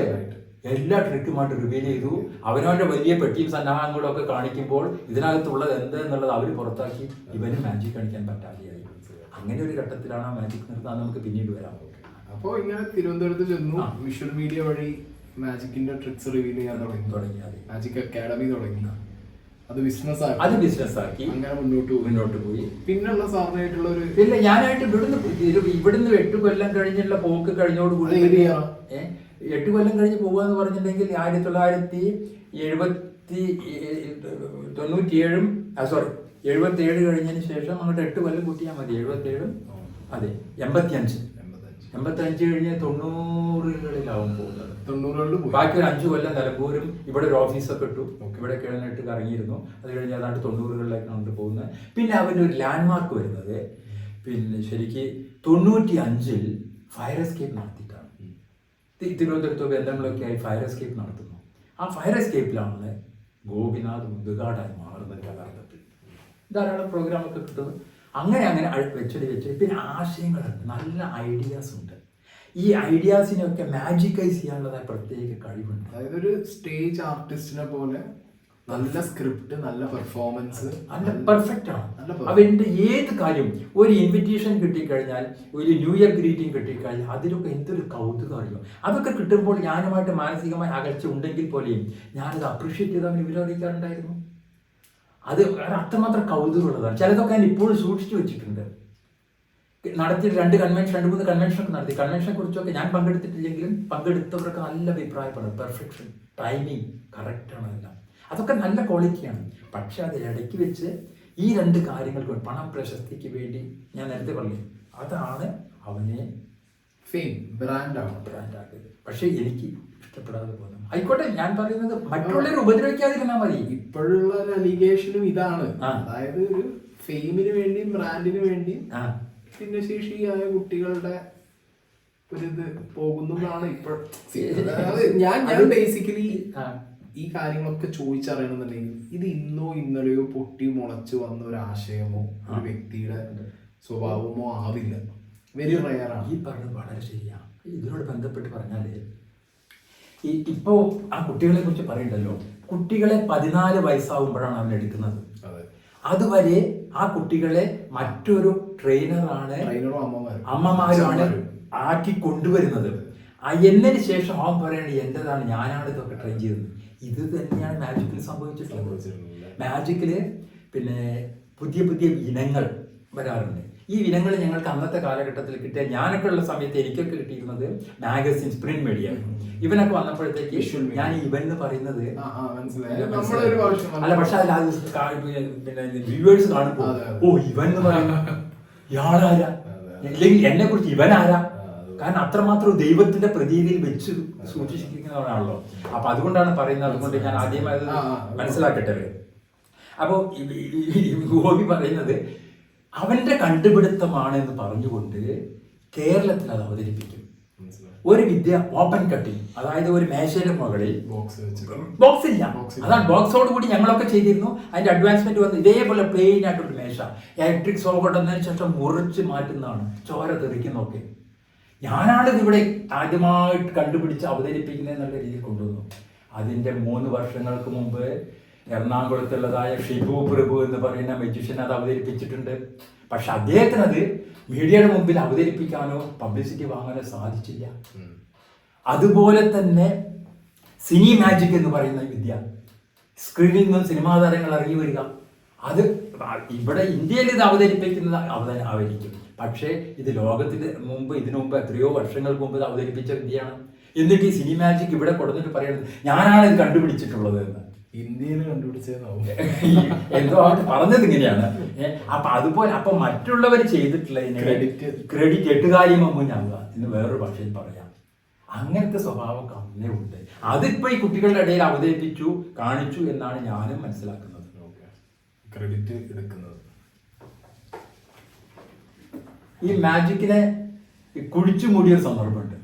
എല്ലാ ട്രിക്കുമായിട്ട് റിവീൽ ചെയ്തു. അവനവന്റെ വലിയ പെട്ടിയും സന്നാഹങ്ങളും ഒക്കെ കാണിക്കുമ്പോൾ ഇതിനകത്തുള്ളത് എന്തെന്നുള്ളത് അവർ പുറത്താക്കി. ഇവന് മാജിക് കാണിക്കാൻ പറ്റാതെയായി. അങ്ങനെ ഒരു ഘട്ടത്തിലാണ് മാജിക് നിർത്താൻ നമുക്ക് പിന്നീട് വരാൻ. അപ്പോൾ ഇങ്ങനെ തിരുവനന്തപുരത്ത് ചെന്നു, വിഷ്വൽ മീഡിയ വഴി മാജിക്കിന്റെ ട്രിക്സ് റിവീൽ ചെയ്യാൻ തുടങ്ങി. മാജിക് അക്കാഡമി തുടങ്ങി. അത് ബിസിനസ്സാക്കി അങ്ങനെ മുന്നോട്ട് പോയി. പിന്നുള്ള സാറിനായിട്ടുള്ള ഒരു ഇല്ല, ഞാനായിട്ട് ഇവിടുന്ന് 8 കൊല്ലം കഴിഞ്ഞുള്ള പോക്ക് കഴിഞ്ഞോടുകൂടി 8 കൊല്ലം കഴിഞ്ഞ് പോകാന്ന് പറഞ്ഞിട്ടുണ്ടെങ്കിൽ 1997 കഴിഞ്ഞതിന് ശേഷം അങ്ങോട്ട് 8 കൊല്ലം കൂട്ടിയാൽ മതി. 77, അതെ, 85 കഴിഞ്ഞ് 90കളിലാവും പോകുന്നത്. 90കളിൽ ബാക്കി ഒരു 5 കൊല്ലം നിലമ്പൂരും ഇവിടെ ഒരു ഓഫീസൊക്കെ ഇട്ടു. ഇവിടെ കിഴങ്ങിട്ട് കറങ്ങിയിരുന്നു. അത് കഴിഞ്ഞ് ഏതാണ്ട് 90കളിലേക്കാണ് പോകുന്നത്. പിന്നെ അവൻ്റെ ഒരു ലാൻഡ് മാർക്ക് വരുന്നത് പിന്നെ ശരിക്ക് 95 ഫയർ എസ്കേപ്പ് നടത്തിയിട്ടാണ്. തിരുവനന്തപുരത്ത് ബന്ധങ്ങളൊക്കെ ആയി ഫയർ എസ്കേപ്പ് നടത്തുന്നു. ആ ഫയർ എസ്കേപ്പിലാണ് ഗോപിനാഥ് മുതുകാടായി മാറുന്നത്. യഥാർത്ഥത്തിൽ ധാരാളം പ്രോഗ്രാമൊക്കെ കിട്ടുന്നത്. അങ്ങനെ വെച്ചടി പിന്നെ ആശയങ്ങളുണ്ട്, നല്ല ഐഡിയാസ് ഉണ്ട്. ഈ ഐഡിയാസിനൊക്കെ മാജിക്കൈസ് ചെയ്യാനുള്ളതായ പ്രത്യേക കഴിവുണ്ട്. അതായത് ഒരു സ്റ്റേജ് ആർട്ടിസ്റ്റിനെ പോലെ നല്ല സ്ക്രിപ്റ്റ്, നല്ല പെർഫോമൻസ്, നല്ല പെർഫെക്റ്റ് ആണ്. അവന്റെ ഏത് കാര്യം, ഒരു ഇൻവിറ്റേഷൻ കിട്ടിക്കഴിഞ്ഞാൽ, ഒരു ന്യൂ ഇയർ ഗ്രീറ്റിംഗ് കിട്ടിക്കഴിഞ്ഞാൽ അതിലൊക്കെ എന്തൊരു കൗതുകം അറിയോ. അതൊക്കെ കിട്ടുമ്പോൾ ഞാനുമായിട്ട് മാനസികമായി അകൽച്ച ഉണ്ടെങ്കിൽ പോലെയും ഞാനത് അപ്രീഷിയേറ്റ് ചെയ്ത് അവന് വിരോധിക്കാറുണ്ടായിരുന്നു. അത് അത്രമാത്രം കൗതുകമുള്ളതാണ്. ചിലതൊക്കെ ഞാൻ ഇപ്പോഴും സൂക്ഷിച്ചു വെച്ചിട്ടുണ്ട്. നടത്തിയ 2 3 കൺവെൻഷനൊക്കെ നടത്തി. കൺവെൻഷനെ കുറിച്ചൊക്കെ ഞാൻ പങ്കെടുത്തിട്ടില്ലെങ്കിലും പങ്കെടുത്തവരൊക്കെ നല്ല അഭിപ്രായപ്പെടും. പെർഫെക്ഷൻ, ടൈമിങ് കറക്റ്റാണ് എല്ലാം. അതൊക്കെ നല്ല ക്വാളിറ്റിയാണ്. പക്ഷെ അതിലിടയ്ക്ക് വെച്ച് ഈ 2 കാര്യങ്ങൾക്ക് പണം, പ്രശസ്തിക്ക് വേണ്ടി ഞാൻ നേരത്തെ പറഞ്ഞു, അതാണ് അവനെ ബ്രാൻഡാക്കിയത്. പക്ഷെ എനിക്ക് ഇഷ്ടപ്പെടാതെ പോകുന്നു. ആയിക്കോട്ടെ, ഞാൻ പറയുന്നത് മറ്റുള്ളവരെ ഉപദ്രവിക്കാതിരുന്നാൽ മതി. ഇപ്പോഴുള്ള ഒരു അലിഗേഷനും ഇതാണ്. അതായത് ഒരു ഫെയിമിന് വേണ്ടിയും ബ്രാൻഡിന് വേണ്ടിയും ഭിന്നശേഷിയായ കുട്ടികളുടെ ഒരിത് പോകുന്നതാണ് ഇപ്പോൾ. ഞാൻ ബേസിക്കലി ഈ കാര്യങ്ങളൊക്കെ ചോദിച്ചറിയണമെന്നുണ്ടെങ്കിൽ ഇത് ഇന്നോ ഇന്നലെയോ പൊട്ടി മുളച്ച് വന്ന ഒരു ആശയമോ ഒരു വ്യക്തിയുടെ സ്വഭാവമോ ആവില്ല. വെരി റയറാണ്. ഈ പറഞ്ഞത് വളരെ ശരിയാണ്. ഇതിനോട് ബന്ധപ്പെട്ട് പറഞ്ഞാല് ഇപ്പോ ആ കുട്ടികളെ കുറിച്ച് പറയണ്ടല്ലോ, കുട്ടികളെ 14 വയസ്സാവുമ്പോഴാണ് അവൻ എടുക്കുന്നത്. അതുവരെ ആ കുട്ടികളെ മറ്റൊരു ട്രെയിനറാണ്, അമ്മമാരുമാണ് ആക്കി കൊണ്ടുവരുന്നത്. എന്നതിന് ശേഷം അവൻ പറയണത് എന്റേതാണ്, ഞാനാണ് ഇതൊക്കെ ട്രെയിൻ ചെയ്തത്. ഇത് തന്നെയാണ് മാജിക്കിൽ സംഭവിച്ചിട്ടുള്ളത്. മാജിക്കില് പിന്നെ പുതിയ പുതിയ ഇനങ്ങൾ വരാറുണ്ട്. ഈ ഇനങ്ങൾ ഞങ്ങൾക്ക് അന്നത്തെ കാലഘട്ടത്തിൽ കിട്ടിയ, ഞാനൊക്കെ ഉള്ള സമയത്ത് എനിക്കൊക്കെ കിട്ടിയിരുന്നത് മാഗസിൻസ്, പ്രിന്റ് മീഡിയ. ഇവനൊക്കെ വന്നപ്പോഴത്തേക്ക് ഞാൻ ഇവൻ എന്ന് പറയുന്നത് അല്ല, പക്ഷെ പിന്നെ വ്യൂവേഴ്സ് കാണുമ്പോ ഓ ഇവൻ എന്ന് പറയുന്ന ഇയാളാരാ, ഇല്ലെങ്കിൽ എന്നെ കുറിച്ച് ഇവൻ ആരാ. കാരണം അത്രമാത്രം ദൈവത്തിന്റെ പ്രതീതിയിൽ വെച്ച് സൂക്ഷിച്ചിരിക്കുന്നവരാണല്ലോ. അപ്പൊ അതുകൊണ്ടാണ് പറയുന്നത്. അതുകൊണ്ട് ഞാൻ ആദ്യമായത് മനസ്സിലാക്കട്ടെ. അപ്പോ ഗോപി പറയുന്നത് അവന്റെ കണ്ടുപിടുത്തമാണ് എന്ന് പറഞ്ഞുകൊണ്ട് കേരളത്തിൽ അത് അവതരിപ്പിക്കും. ഒരു വിദ്യ ഓപ്പൺ കട്ടിങ്, അതായത് ഒരു മേശയുടെ മുകളിൽ ബോക്സ് ഇല്ല. അതാണ് ബോക്സോട് കൂടി ഞങ്ങളൊക്കെ ചെയ്തിരുന്നു. അതിന്റെ അഡ്വാൻസ്മെന്റ് വന്ന് ഇതേപോലെ പ്ലെയിൻ ആയിട്ടൊരു മേശ ഇലക്ട്രിക് സോ കൊണ്ടുവന്നതിന് ശേഷം മുറിച്ച് മാറ്റുന്നതാണ്, ചോര തെറിക്കുന്നൊക്കെ. ഞാനാണിത് ഇവിടെ ആദ്യമായിട്ട് കണ്ടുപിടിച്ച് അവതരിപ്പിക്കുന്നത് എന്നുള്ള രീതിയിൽ കൊണ്ടുവന്നു. അതിന്റെ 3 വർഷങ്ങൾക്ക് മുമ്പ് എറണാകുളത്തുള്ളതായ ഷിബു പ്രഭു എന്ന് പറയുന്ന മജീഷ്യൻ അത് അവതരിപ്പിച്ചിട്ടുണ്ട്. പക്ഷെ അദ്ദേഹത്തിന് അത് മീഡിയയുടെ മുമ്പിൽ അവതരിപ്പിക്കാനോ പബ്ലിസിറ്റി വാങ്ങാനോ സാധിച്ചില്ല. അതുപോലെ തന്നെ സിനി മാജിക് എന്ന് പറയുന്ന വിദ്യ, സ്ക്രീനിൽ നിന്നും സിനിമാ താരങ്ങൾ ഇറങ്ങി വരിക, അത് ഇവിടെ ഇന്ത്യയിൽ ഇത് അവതരിപ്പിക്കുന്നത് ആയിരിക്കും. പക്ഷേ ഇത് ലോകത്തിന് മുമ്പ്, ഇതിനു മുമ്പ് എത്രയോ വർഷങ്ങൾക്ക് മുമ്പ് ഇത് അവതരിപ്പിച്ച വിദ്യയാണ്. എന്നിട്ട് ഈ സിനി മാജിക് ഇവിടെ കൊടുത്തിട്ട് പറയുന്നത് ഞാനാണ് ഇത് കണ്ടുപിടിച്ചിട്ടുള്ളത് എന്ന്. ഇന്ത്യയിൽ കണ്ടുപിടിച്ചതാവും എന്തോ അവർ പറഞ്ഞത് ഇങ്ങനെയാണ്. അപ്പൊ അതുപോലെ അപ്പൊ മറ്റുള്ളവർ ചെയ്തിട്ടുള്ളതിന് ക്രെഡിറ്റ് എട്ടുകാലിമൂഞ്ഞാവുക എന്ന് വേറൊരു ഭാഷയിൽ പറയാം. അങ്ങനത്തെ സ്വഭാവം അന്നേ ഉണ്ട്. അതിപ്പോ ഈ കുട്ടികളുടെ ഇടയിൽ അവതരിപ്പിച്ചു, കാണിച്ചു എന്നാണ് ഞാനും മനസ്സിലാക്കുന്നത്. ക്രെഡിറ്റ് എടുക്കുന്നത് ഈ മാജിക്കിനെ കുഴിച്ചു മൂടിയൊരു സന്ദർഭമുണ്ട്.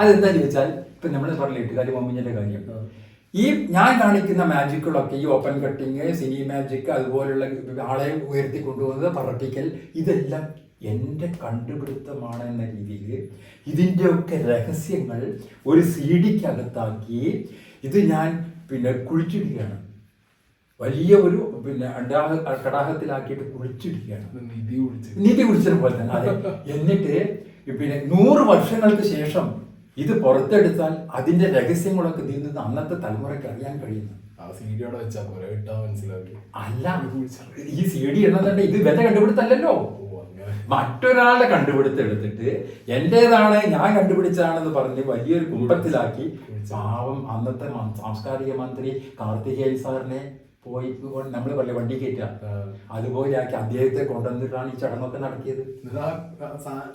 അതെന്താ ചോദിച്ചാൽ ഇപ്പൊ നമ്മൾ പറഞ്ഞ എട്ടുകാലി മമ്മിഞ്ഞിന്റെ കാര്യം, ഈ ഞാൻ കാണിക്കുന്ന മാജിക്കുകളൊക്കെ, ഈ ഓപ്പൺ കട്ടിങ്, സിനി മാജിക്, അതുപോലുള്ള ആളെ ഉയർത്തി കൊണ്ടുപോകുന്നത്, പറപ്പിക്കൽ, ഇതെല്ലാം എൻ്റെ കണ്ടുപിടുത്തമാണ് എന്ന രീതിയിൽ ഇതിൻ്റെയൊക്കെ രഹസ്യങ്ങൾ ഒരു CD-ക്കകത്താക്കി ഇത് ഞാൻ കുഴിച്ചിടുകയാണ്. വലിയ ഒരു കടാഹത്തിലാക്കിയിട്ട് കുഴിച്ചിടുകയാണ്. നിധി കുഴിച്ചത് പോലെ തന്നെ. അതെ. എന്നിട്ട് 100 വർഷങ്ങൾക്ക് ശേഷം ഇത് പുറത്തെടുത്താൽ അതിന്റെ രഹസ്യങ്ങളൊക്കെ ഇതിൽ നിന്ന് അന്നത്തെ തലമുറയ്ക്ക് അറിയാൻ കഴിയുന്നു. അല്ല, ഈ CD എന്നുണ്ട് ഇത് ഇവന്റെ കണ്ടുപിടുത്തല്ലോ, മറ്റൊരാളുടെ കണ്ടുപിടുത്തം എടുത്തിട്ട് എന്റേതാണ്, ഞാൻ കണ്ടുപിടിച്ചതാണെന്ന് പറഞ്ഞ് വലിയൊരു കുമ്പത്തിലാക്കി പാവം അന്നത്തെ സാംസ്കാരിക മന്ത്രി കാർത്തികേയൻ സാറിനെ പോയി നമ്മൾ പറയില്ല വണ്ടി കയറ്റുക, അതുപോലെ ആക്കി അദ്ദേഹത്തെ കൊണ്ടുവന്നിട്ടാണ് ഈ ചടങ്ങൊക്കെ നടത്തിയത്.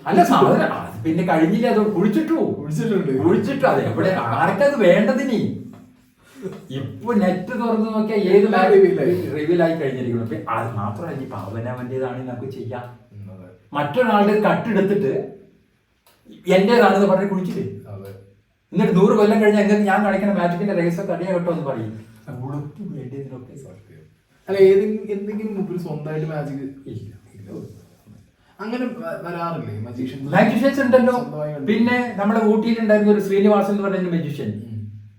അല്ല സാധനം അത് പിന്നെ കഴിഞ്ഞില്ല, അത് കുഴിച്ചിട്ടു. അതെ, ഇവിടെ ആർക്കത് വേണ്ടതിനി ഇപ്പൊ നെറ്റ് തുറന്നു നോക്കിയാൽ ഏത് റിവീലായി കഴിഞ്ഞിരിക്കുന്നു. അത് മാത്രമല്ല, ഇനി പാവനവന്റേതാണ് നമുക്ക് ചെയ്യാം. മറ്റൊരാളുടെ കട്ടെടുത്തിട്ട് എന്റേതാണെന്ന് പറഞ്ഞ് കുഴിച്ചില്ലേ, എന്നിട്ട് 100 കൊല്ലം കഴിഞ്ഞാൽ എങ്ങനെ ഞാൻ കാണിക്കുന്ന മാജിക്കിന്റെ രഹസ്യമൊക്കെ അറിയാൻ കേട്ടോ എന്ന് പറയും. അല്ല, എന്തെങ്കിലും മുമ്പിൽ സ്വന്തമായിട്ട് മാജിക് ഇല്ല, അങ്ങനെ വരാറില്ലേ മാജീഷ്യൻസ് ഉണ്ടല്ലോ. പിന്നെ നമ്മുടെ ഊട്ടിയിലുണ്ടായിരുന്ന ഒരു ശ്രീനിവാസൻ എന്ന് പറഞ്ഞ മജീഷ്യൻ,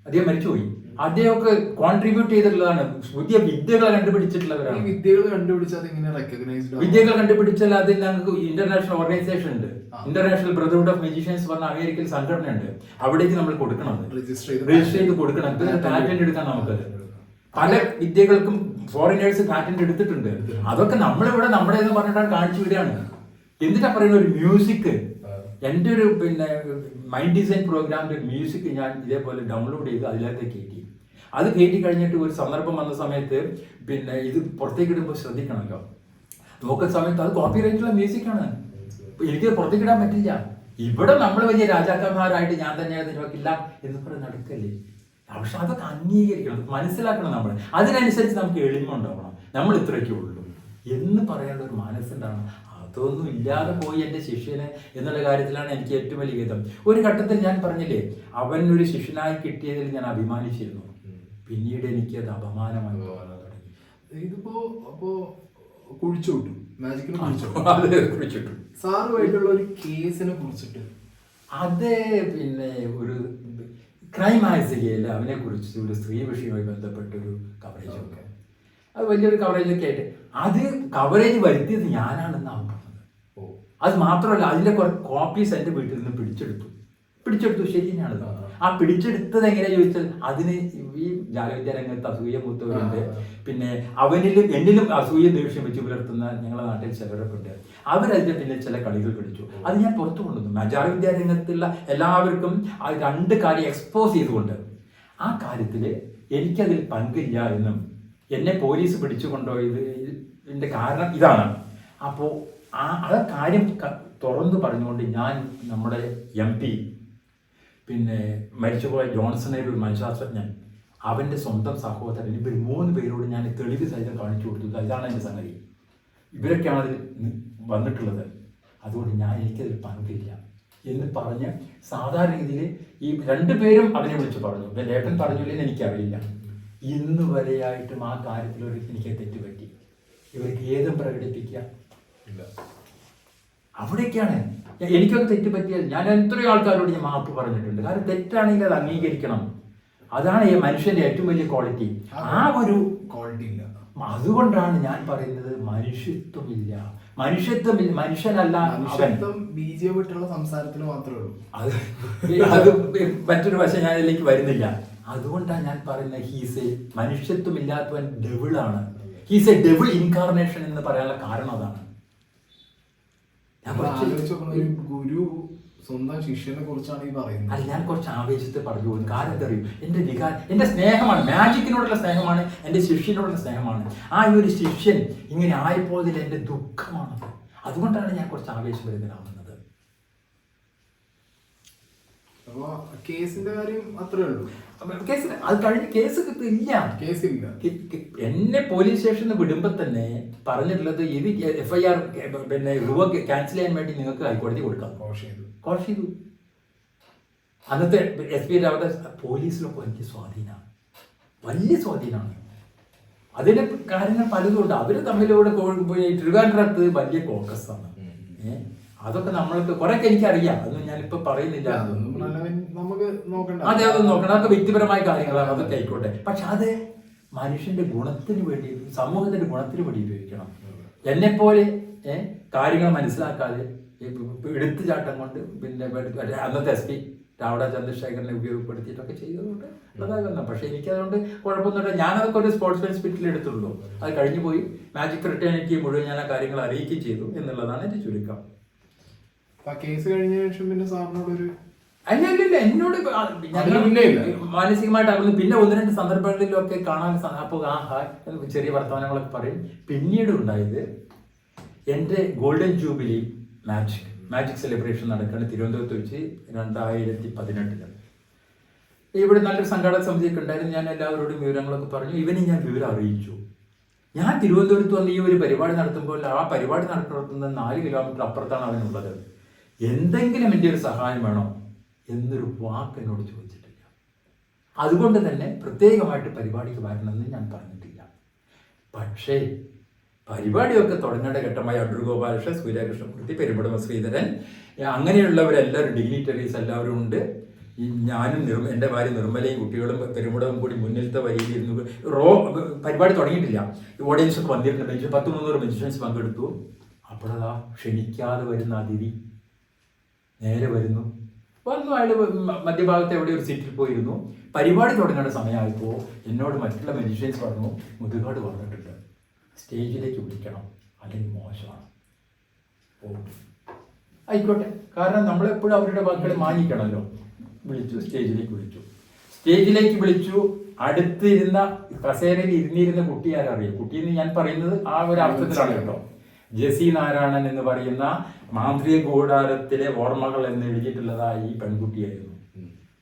അദ്ദേഹം മരിച്ചുപോയി. അദ്ദേഹമൊക്കെ കോൺട്രിബ്യൂട്ട് ചെയ്തിട്ടുള്ളതാണ്, പുതിയ വിദ്യകൾ കണ്ടുപിടിച്ചിട്ടുള്ളവരാണ്. വിദ്യകൾ കണ്ടുപിടിച്ചാൽ അതിൽ ഞങ്ങൾക്ക് ഇന്റർനാഷണൽ ഓർഗനൈസേഷൻ ഉണ്ട്, ഇന്റർനാഷണൽ ബ്രദർഹുഡ് ഓഫ് മജീഷ്യൻസ് പറഞ്ഞ അമേരിക്കൻ സംഘടന ഉണ്ട്. അവിടേക്ക് നമ്മൾ കൊടുക്കണം, രജിസ്റ്റർ ചെയ്ത് കൊടുക്കണം. പാറ്റന്റ് എടുക്കാൻ നമുക്കത് പല വിദ്യകൾക്കും ഫോറിനേഴ്സ് പാറ്റന്റ് എടുത്തിട്ടുണ്ട്. അതൊക്കെ നമ്മളിവിടെ നമ്മുടേന്ന് പറഞ്ഞിട്ടാണ് കാണിച്ചു വിടുകയാണ്. എന്നിട്ടാ പറയുന്ന ഒരു മ്യൂസിക്, എൻ്റെ ഒരു മൈൻഡ് ഡിസൈൻ പ്രോഗ്രാമിന്റെ മ്യൂസിക് ഞാൻ ഇതേപോലെ ഡൗൺലോഡ് ചെയ്ത് അതിലേക്ക് കയറ്റി. അത് കയറ്റി കഴിഞ്ഞിട്ട് ഒരു സന്ദർഭം വന്ന സമയത്ത് ഇത് പുറത്തേക്ക് ഇടുമ്പോൾ ശ്രദ്ധിക്കണമല്ലോ. നോക്കുന്ന സമയത്ത് അത് കോപ്പിറൈറ്റുള്ള മ്യൂസിക്കാണ്, എനിക്ക് പുറത്തേക്ക് ഇടാൻ പറ്റില്ല. ഇവിടെ നമ്മൾ വലിയ രാജാക്കന്മാരായിട്ട് ഞാൻ തന്നെ ഇതിനൊക്കില്ല എന്ന് പറഞ്ഞ് നടക്കല്ലേ. പക്ഷെ അതൊക്കെ അംഗീകരിക്കണം, മനസ്സിലാക്കണം. നമ്മൾ അതിനനുസരിച്ച് നമുക്ക് എളിമ ഉണ്ടാവണം. നമ്മൾ ഇത്രയൊക്കെ ഉള്ളൂ എന്ന് പറയാനുള്ള ഒരു മനസ്സുണ്ടാവണം. അതൊന്നും ഇല്ലാതെ പോയി എൻ്റെ ശിഷ്യന് എന്നുള്ള കാര്യത്തിലാണ് എനിക്ക് ഏറ്റവും വലിയ ഗീതം. ഒരു ഘട്ടത്തിൽ ഞാൻ പറഞ്ഞില്ലേ, അവൻ ഒരു ശിഷ്യനായി കിട്ടിയതിൽ ഞാൻ അഭിമാനിച്ചിരുന്നു. പിന്നീട് എനിക്ക് അത് അപമാനമായി തോന്നാൻ തുടങ്ങി. ഇതിപ്പോ കുഴിച്ചുവിട്ടു, മാജിക്കിനെ കുഴിച്ചിട്ടു. സാറുമായിട്ടുള്ള ഒരു കേസിനെ കുറിച്ചിട്ട് അത് ഒരു ക്രൈം ആഴ്ചയിൽ അവനെ കുറിച്ച് ഒരു സ്ത്രീ വിഷയവുമായി ബന്ധപ്പെട്ടൊരു കവറേജ് ഒക്കെ, അത് വലിയൊരു കവറേജൊക്കെ ആയിട്ട് അത് കവറേജ് വരുത്തിയത് ഞാനാണെന്നാണ് പറഞ്ഞത്. അത് മാത്രമല്ല, അതിൻ്റെ കുറെ കോപ്പീസ് എൻ്റെ വീട്ടിൽ നിന്ന് പിടിച്ചെടുത്തു. ശരി തന്നെയാണല്ലോ. ആ പിടിച്ചെടുത്തത് എങ്ങനെയാ ചോദിച്ചാൽ, അതിന് ഈ ജാലവിദ്യ രംഗത്ത് അസൂയ മൂത്തവരുണ്ട്, പിന്നെ അവനിലും എന്നിലും അസൂയ ദേഷ്യം വെച്ച് പുലർത്തുന്ന ഞങ്ങളുടെ നാട്ടിൽ ചിലരൊക്കെ ഉണ്ട്. അവരതിന്റെ പിന്നെ ചില കളികൾ പിടിച്ചു. അത് ഞാൻ പുറത്തു കൊണ്ടുവന്നു. ജാലവിദ്യ രംഗത്തുള്ള എല്ലാവർക്കും ആ 2 കാര്യം എക്സ്പോസ് ചെയ്തുകൊണ്ട് ആ കാര്യത്തിൽ എനിക്കതിൽ പങ്കില്ല എന്നും എന്നെ പോലീസ് പിടിച്ചു കൊണ്ടുപോയതിൻ്റെ കാരണം ഇതാണ്. അപ്പോൾ ആ കാര്യം തുറന്നു പറഞ്ഞുകൊണ്ട് ഞാൻ നമ്മുടെ MP മരിച്ചുപോയ ജോൺസണെ ഒരു മനഃശാസ്ത്രജ്ഞൻ, അവൻ്റെ സ്വന്തം സഹോദരൻ, ഇവർ 3 പേരോട് ഞാൻ തെളിവ് സഹിതം കാണിച്ചു കൊടുത്തു. ഇതാണ് എൻ്റെ സംഗതി, ഇവരൊക്കെയാണ് അതിൽ വന്നിട്ടുള്ളത്, അതുകൊണ്ട് എനിക്കതിൽ പങ്കില്ല എന്ന് പറഞ്ഞ് സാധാരണ രീതിയിൽ ഈ 2 പേരും അവനെ വിളിച്ച് പറഞ്ഞു. ലേട്ടൻ പറഞ്ഞില്ലെന്ന് എനിക്കറിയില്ല. ഇന്ന് വരെയായിട്ടും ആ കാര്യത്തിൽ എനിക്ക് തെറ്റുപറ്റി. ഇവർക്ക് ഏതും പ്രകടിപ്പിക്കുക ഇല്ല. അവിടേക്കാണ് എനിക്കൊക്കെ തെറ്റുപറ്റിയാൽ ഞാൻ എത്രയോ ആൾക്കാരോട് ഞാൻ മാപ്പ് പറഞ്ഞിട്ടുണ്ട്. കാരണം തെറ്റാണെങ്കിൽ അത് അംഗീകരിക്കണം. അതാണ് ഈ മനുഷ്യന്റെ ഏറ്റവും വലിയ ക്വാളിറ്റി. ആ ഒരു ക്വാളിറ്റി ഇല്ല. അതുകൊണ്ടാണ് ഞാൻ പറയുന്നത് മനുഷ്യത്വമില്ല. മനുഷ്യനല്ല അവൻ. ബിജെ വിട്ടുള്ള സംസാരത്തിൽ മാത്രമേ ഉള്ളൂ. അത് മറ്റൊരു വശം ഞാൻ ഇതിലേക്ക് വരുന്നില്ല. അതുകൊണ്ടാണ് ഞാൻ പറയുന്നത് ഹീസ് എ മനുഷ്യത്വമില്ലാത്തവൻ ഡെവിളാണ്. ഹീസ് എ ഡെവിൾ ഇൻകാർണേഷൻ എന്ന് പറയാനുള്ള കാരണം അതാണ്. ഒരു ഗുരു സ്വന്തം ശിഷ്യനെ കുറിച്ചാണ് ഈ പറയുന്നത്. അത് ഞാൻ കുറച്ച് ആവേശത്തെ പറഞ്ഞു പോകുന്നു. കാരണം എന്താ അറിയൂ, എൻ്റെ വികാരം, എൻ്റെ സ്നേഹമാണ്, മാജിക്കിനോടുള്ള സ്നേഹമാണ്, എൻ്റെ ശിഷ്യനോടുള്ള സ്നേഹമാണ്. ആ ഒരു ശിഷ്യൻ ഇങ്ങനെ ആയപ്പോതിൽ എൻ്റെ ദുഃഖമാണ്. അതുകൊണ്ടാണ് ഞാൻ കുറച്ച് ആവേശഭരിതനാവുന്നത്. അപ്പൊ കേസിന്റെ കാര്യം അത്രേ ഉള്ളൂ. കേസിന് അത് കഴിഞ്ഞ് കേസില്ല. എന്നെ പോലീസ് സ്റ്റേഷനിൽ വിടുമ്പോ തന്നെ പറഞ്ഞിട്ടുള്ളത് ഇത് FIR പിന്നെ ക്യാൻസൽ ചെയ്യാൻ വേണ്ടി നിങ്ങൾക്ക് ഹൈക്കോടതി കൊടുക്കാം. കോഷ് ചെയ്തു. അന്നത്തെ SP അവിടെ പോലീസിലൊക്കെ വലിയ സ്വാധീനമാണ്, വലിയ സ്വാധീനമാണ്. അതിന്റെ കാര്യങ്ങൾ പലതും ഉണ്ട്. അവര് തമ്മിലൂടെ ട്രിവാൻഡ്രത്ത് വലിയ കോക്കസാണ്. അതൊക്കെ നമ്മൾക്ക് കുറെയൊക്കെ എനിക്കറിയാം. അതൊന്നും ഞാനിപ്പോ പറയുന്നില്ല. അതെ, അതൊന്നും നോക്കണം. അതൊക്കെ വ്യക്തിപരമായ കാര്യങ്ങളാണ്. അതൊക്കെ ആയിക്കോട്ടെ. പക്ഷെ അത് മനുഷ്യന്റെ ഗുണത്തിന് വേണ്ടി, സമൂഹത്തിന്റെ ഗുണത്തിന് വേണ്ടി ഉപയോഗിക്കണം. എന്നെപ്പോലെ കാര്യങ്ങൾ മനസ്സിലാക്കാതെ എടുത്തുചാട്ടം കൊണ്ട് പിന്നെ അന്നത്തെ SP രാവട ചന്ദ്രശേഖരനെ ഉപയോഗപ്പെടുത്തിയിട്ടൊക്കെ ചെയ്തതുകൊണ്ട് അതാകുന്നു. പക്ഷെ എനിക്കതുകൊണ്ട് കുഴപ്പമൊന്നുമില്ല. ഞാനതൊക്കെ ഒരു സ്പോർട്സ്മാൻ സ്പിരിറ്റിൽ എടുത്തുള്ളൂ. അത് കഴിഞ്ഞു പോയി. മാജിക് ഫ്രട്ടേണിറ്റി മുഴുവൻ ഞാൻ ആ കാര്യങ്ങൾ അറിയിക്കുകയും ചെയ്തു എന്നുള്ളതാണ് എൻ്റെ ചുരുക്കം. കേസ് കഴിഞ്ഞ ശേഷം പിന്നെ സാറിനോടൊരു അല്ല എന്നോട് മാനസികമായിട്ട് അകന്നു. പിന്നെ 1-2 സന്ദർഭങ്ങളിലൊക്കെ കാണാൻ അപ്പോൾ ചെറിയ വർത്തമാനങ്ങളൊക്കെ പറയും. പിന്നീട് ഉണ്ടായത് എൻ്റെ ഗോൾഡൻ ജൂബിലി മാജിക് സെലിബ്രേഷൻ നടക്കുകയാണ് തിരുവനന്തപുരത്ത് വെച്ച് 2018. ഇവിടെ നല്ലൊരു സംഘാടക സമിതിയൊക്കെ ഉണ്ടായിരുന്നു. ഞാൻ എല്ലാവരോടും വിവരങ്ങളൊക്കെ പറഞ്ഞു. ഇവനെ ഞാൻ വിവരം അറിയിച്ചു. ഞാൻ തിരുവനന്തപുരത്ത് വന്ന് ഈ ഒരു പരിപാടി നടത്തുമ്പോൾ ആ പരിപാടി നടത്തുന്നത് 4 കിലോമീറ്റർ അപ്പുറത്താണ് അവനുള്ളത്. എന്തെങ്കിലും എൻ്റെ ഒരു സഹായം വേണോ എന്നൊരു വാക്ക് എന്നോട് ചോദിച്ചിട്ടില്ല. അതുകൊണ്ട് തന്നെ പ്രത്യേകമായിട്ട് പരിപാടിക്ക് വരണമെന്ന് ഞാൻ പറഞ്ഞിട്ടില്ല. പക്ഷേ പരിപാടിയൊക്കെ തുടങ്ങേണ്ട ഘട്ടമായി അടൂർ ഗോപാലകൃഷ്ണൻ, സൂര്യകൃഷ്ണമൂർത്തി, പെരുമ്പടവ ശ്രീധരൻ, അങ്ങനെയുള്ളവരെല്ലാവരും ഡിഗ്നിറ്ററീസ് എല്ലാവരും ഉണ്ട്. ഞാനും എൻ്റെ ഭാര്യ നിർമ്മലയും കുട്ടികളും പെരുമ്പടവും കൂടി മുന്നിലത്തെ വരിയിലിരുന്നു. പരിപാടി തുടങ്ങിയിട്ടില്ല. ഓഡിയൻസ് ഒക്കെ വന്നിട്ടുണ്ട്. 100-300 മനുഷ്യൻസ് പങ്കെടുത്തു. അപ്പോഴതാ ക്ഷണിക്കാതെ വരുന്ന അതിഥി നേരെ വന്നു. അയാൾ മധ്യഭാഗത്ത് എവിടെ ഒരു സീറ്റിൽ പോയിരുന്നു. പരിപാടി തുടങ്ങേണ്ട സമയമായപ്പോൾ എന്നോട് മറ്റുള്ള മനുഷ്യൻസ് പറഞ്ഞു, മുതുകാട് പറഞ്ഞിട്ടുണ്ട്, സ്റ്റേജിലേക്ക് വിളിക്കണം, അല്ലെങ്കിൽ മോശമാണ്. ആയിക്കോട്ടെ, കാരണം നമ്മളെപ്പോഴും അവരുടെ വാക്കുകൾ മാനിക്കണമല്ലോ. വിളിച്ചു, സ്റ്റേജിലേക്ക് വിളിച്ചു. അടുത്തിരുന്ന കസേരയിൽ ഇരുന്നിരുന്ന കുട്ടി ആരറിയും? കുട്ടിയെന്ന് ഞാൻ പറയുന്നത് ആ ഒരു അർത്ഥത്തിലാണ് കേട്ടോ. ജെസി നാരായണൻ എന്ന് പറയുന്ന മാന്ത്രിക കൂടാരത്തിലെ ഓർമ്മകൾ എന്ന് എഴുതിയിട്ടുള്ളതായി ഈ പെൺകുട്ടിയായിരുന്നു.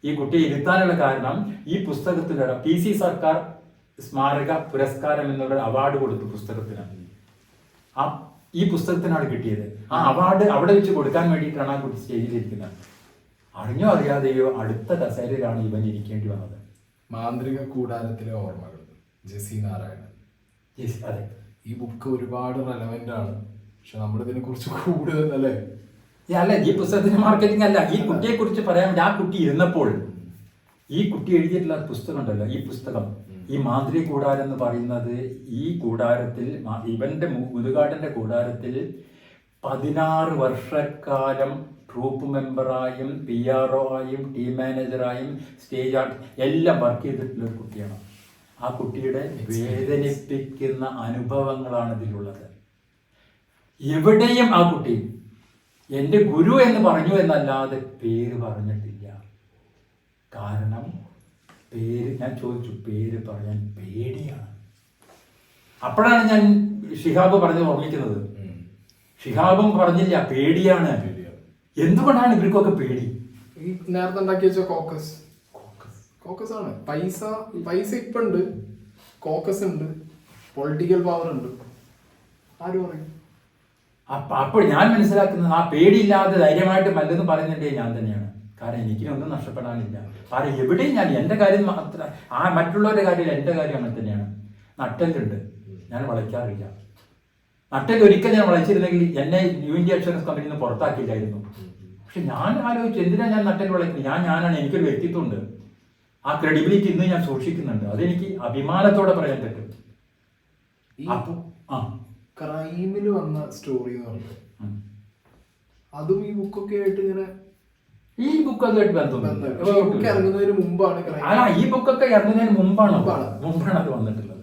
ഈ കുട്ടിയെ ഇരുത്താനുള്ള കാരണം ഈ പുസ്തകത്തിലൂടെ PC സർക്കാർ സ്മാരക പുരസ്കാരം എന്നുള്ള അവാർഡ് കൊടുത്തു പുസ്തകത്തിനാണ്. ഈ പുസ്തകത്തിനാണ് കിട്ടിയത്. ആ അവാർഡ് അവിടെ വെച്ച് കൊടുക്കാൻ വേണ്ടിയിട്ടാണ് ആ കുട്ടി സ്റ്റേജിലിരിക്കുന്നത്. അറിഞ്ഞോ അറിയാതെയോ അടുത്ത കസേരയിലാണ് ഇവൻ ഇരിക്കേണ്ടി വന്നത്. മാന്ത്രിക കൂടാരത്തിലെ ഓർമ്മകൾ, ജെസി നാരായണൻ. അതെ, ഈ ബുക്ക് ഒരുപാട് റെലവെന്റ് ആണ്. പക്ഷെ നമ്മളിതിനെ കുറിച്ച് കൂടുതൽ അല്ലേ, ഈ പുസ്തകത്തിന്റെ മാർക്കറ്റിംഗ് അല്ല. ഈ കുട്ടിയെ കുറിച്ച് പറയാൻ വേണ്ടി ആ കുട്ടി ഇരുന്നപ്പോൾ ഈ കുട്ടി എഴുതിയിട്ടുള്ള പുസ്തകം ഉണ്ടല്ലോ, ഈ പുസ്തകം, ഈ മാന്ത്രിക കൂടാരം എന്ന് പറയുന്നത്, ഈ കൂടാരത്തിൽ ഇവന്റെ മുതുകാടിന്റെ കൂടാരത്തിൽ 16 വർഷക്കാലം ട്രൂപ്പ് മെമ്പറായും PRO ആയും ടീം മാനേജറായും സ്റ്റേജ് ആർട്ട് എല്ലാം വർക്ക് ചെയ്തിട്ടുള്ള ഒരു കുട്ടിയാണ്. ആ കുട്ടിയുടെ വേദനിപ്പിക്കുന്ന അനുഭവങ്ങളാണ് ഇതിലുള്ളത്. എവിടെയും ആ കുട്ടി എൻ്റെ ഗുരു എന്ന് പറഞ്ഞു എന്നല്ലാതെ പേര് പറഞ്ഞിട്ടില്ല. കാരണം ഞാൻ ചോദിച്ചു, പേര് പറയാൻ പേടിയാണ്. അപ്പോഴാണ് ഞാൻ ഷിഹാബ് പറഞ്ഞത് ഓർമ്മിക്കുന്നത്. ഷിഹാബും പറഞ്ഞില്ല, പേടിയാണ്. എന്തുകൊണ്ടാണ് ഇവർക്കൊക്കെ പേടി? ഈ നേരത്തെ ഉണ്ടാക്കി വെച്ച കോക്കസ് ആണ്. പൈസ ഇപ്പൊ ഉണ്ട്, കോക്കസ് ഉണ്ട്, പൊളിറ്റിക്കൽ പവർ ഉണ്ട്. ആര് പറയും? അപ്പോൾ ഞാൻ മനസ്സിലാക്കുന്നത് ആ പേടിയില്ലാതെ ധൈര്യമായിട്ട് മല്ലെന്ന് പറയുന്നുണ്ടേ ഞാൻ തന്നെയാണ്. കാരണം എനിക്കൊന്നും നഷ്ടപ്പെടാനില്ല. കാരണം എവിടെയും ഞാൻ എൻ്റെ കാര്യം മാത്ര, മറ്റുള്ളവരുടെ കാര്യം എൻ്റെ കാര്യം അങ്ങനെ തന്നെയാണ്. നട്ടലുണ്ട്, ഞാൻ വളയ്ക്കാറില്ല. നട്ടൽ ഒരിക്കൽ ഞാൻ വളച്ചിരുന്നെങ്കിൽ എന്നെ ന്യൂ ഇന്ത്യ ഇൻഷുറൻസ് കമ്പനിയിൽ നിന്ന് പുറത്താക്കില്ലായിരുന്നു. പക്ഷെ ഞാൻ ആലോചിച്ചു, എന്തിനാണ് ഞാൻ നട്ടൽ വളയ്ക്കുന്നത്? ഞാനാണ്, എനിക്കൊരു വ്യക്തിത്വം ഉണ്ട്. ആ ക്രെഡിബിലിറ്റി ഇന്ന് ഞാൻ സൂക്ഷിക്കുന്നുണ്ട്. അതെനിക്ക് അഭിമാനത്തോടെ പറയാൻ പറ്റും. അപ്പൊ ക്രൈമില് വന്ന സ്റ്റോറി എന്ന് പറഞ്ഞത് അതും ഈ ബുക്കൊക്കെ ആയിട്ട് ഇങ്ങനെ ഈ ബുക്ക് അതുമായിട്ട് ഇറങ്ങുന്നതിന് മുമ്പാണ് ഈ ബുക്കൊക്കെ ഇറങ്ങുന്നതിന് മുമ്പാണ് അത് വന്നിട്ടുള്ളത്.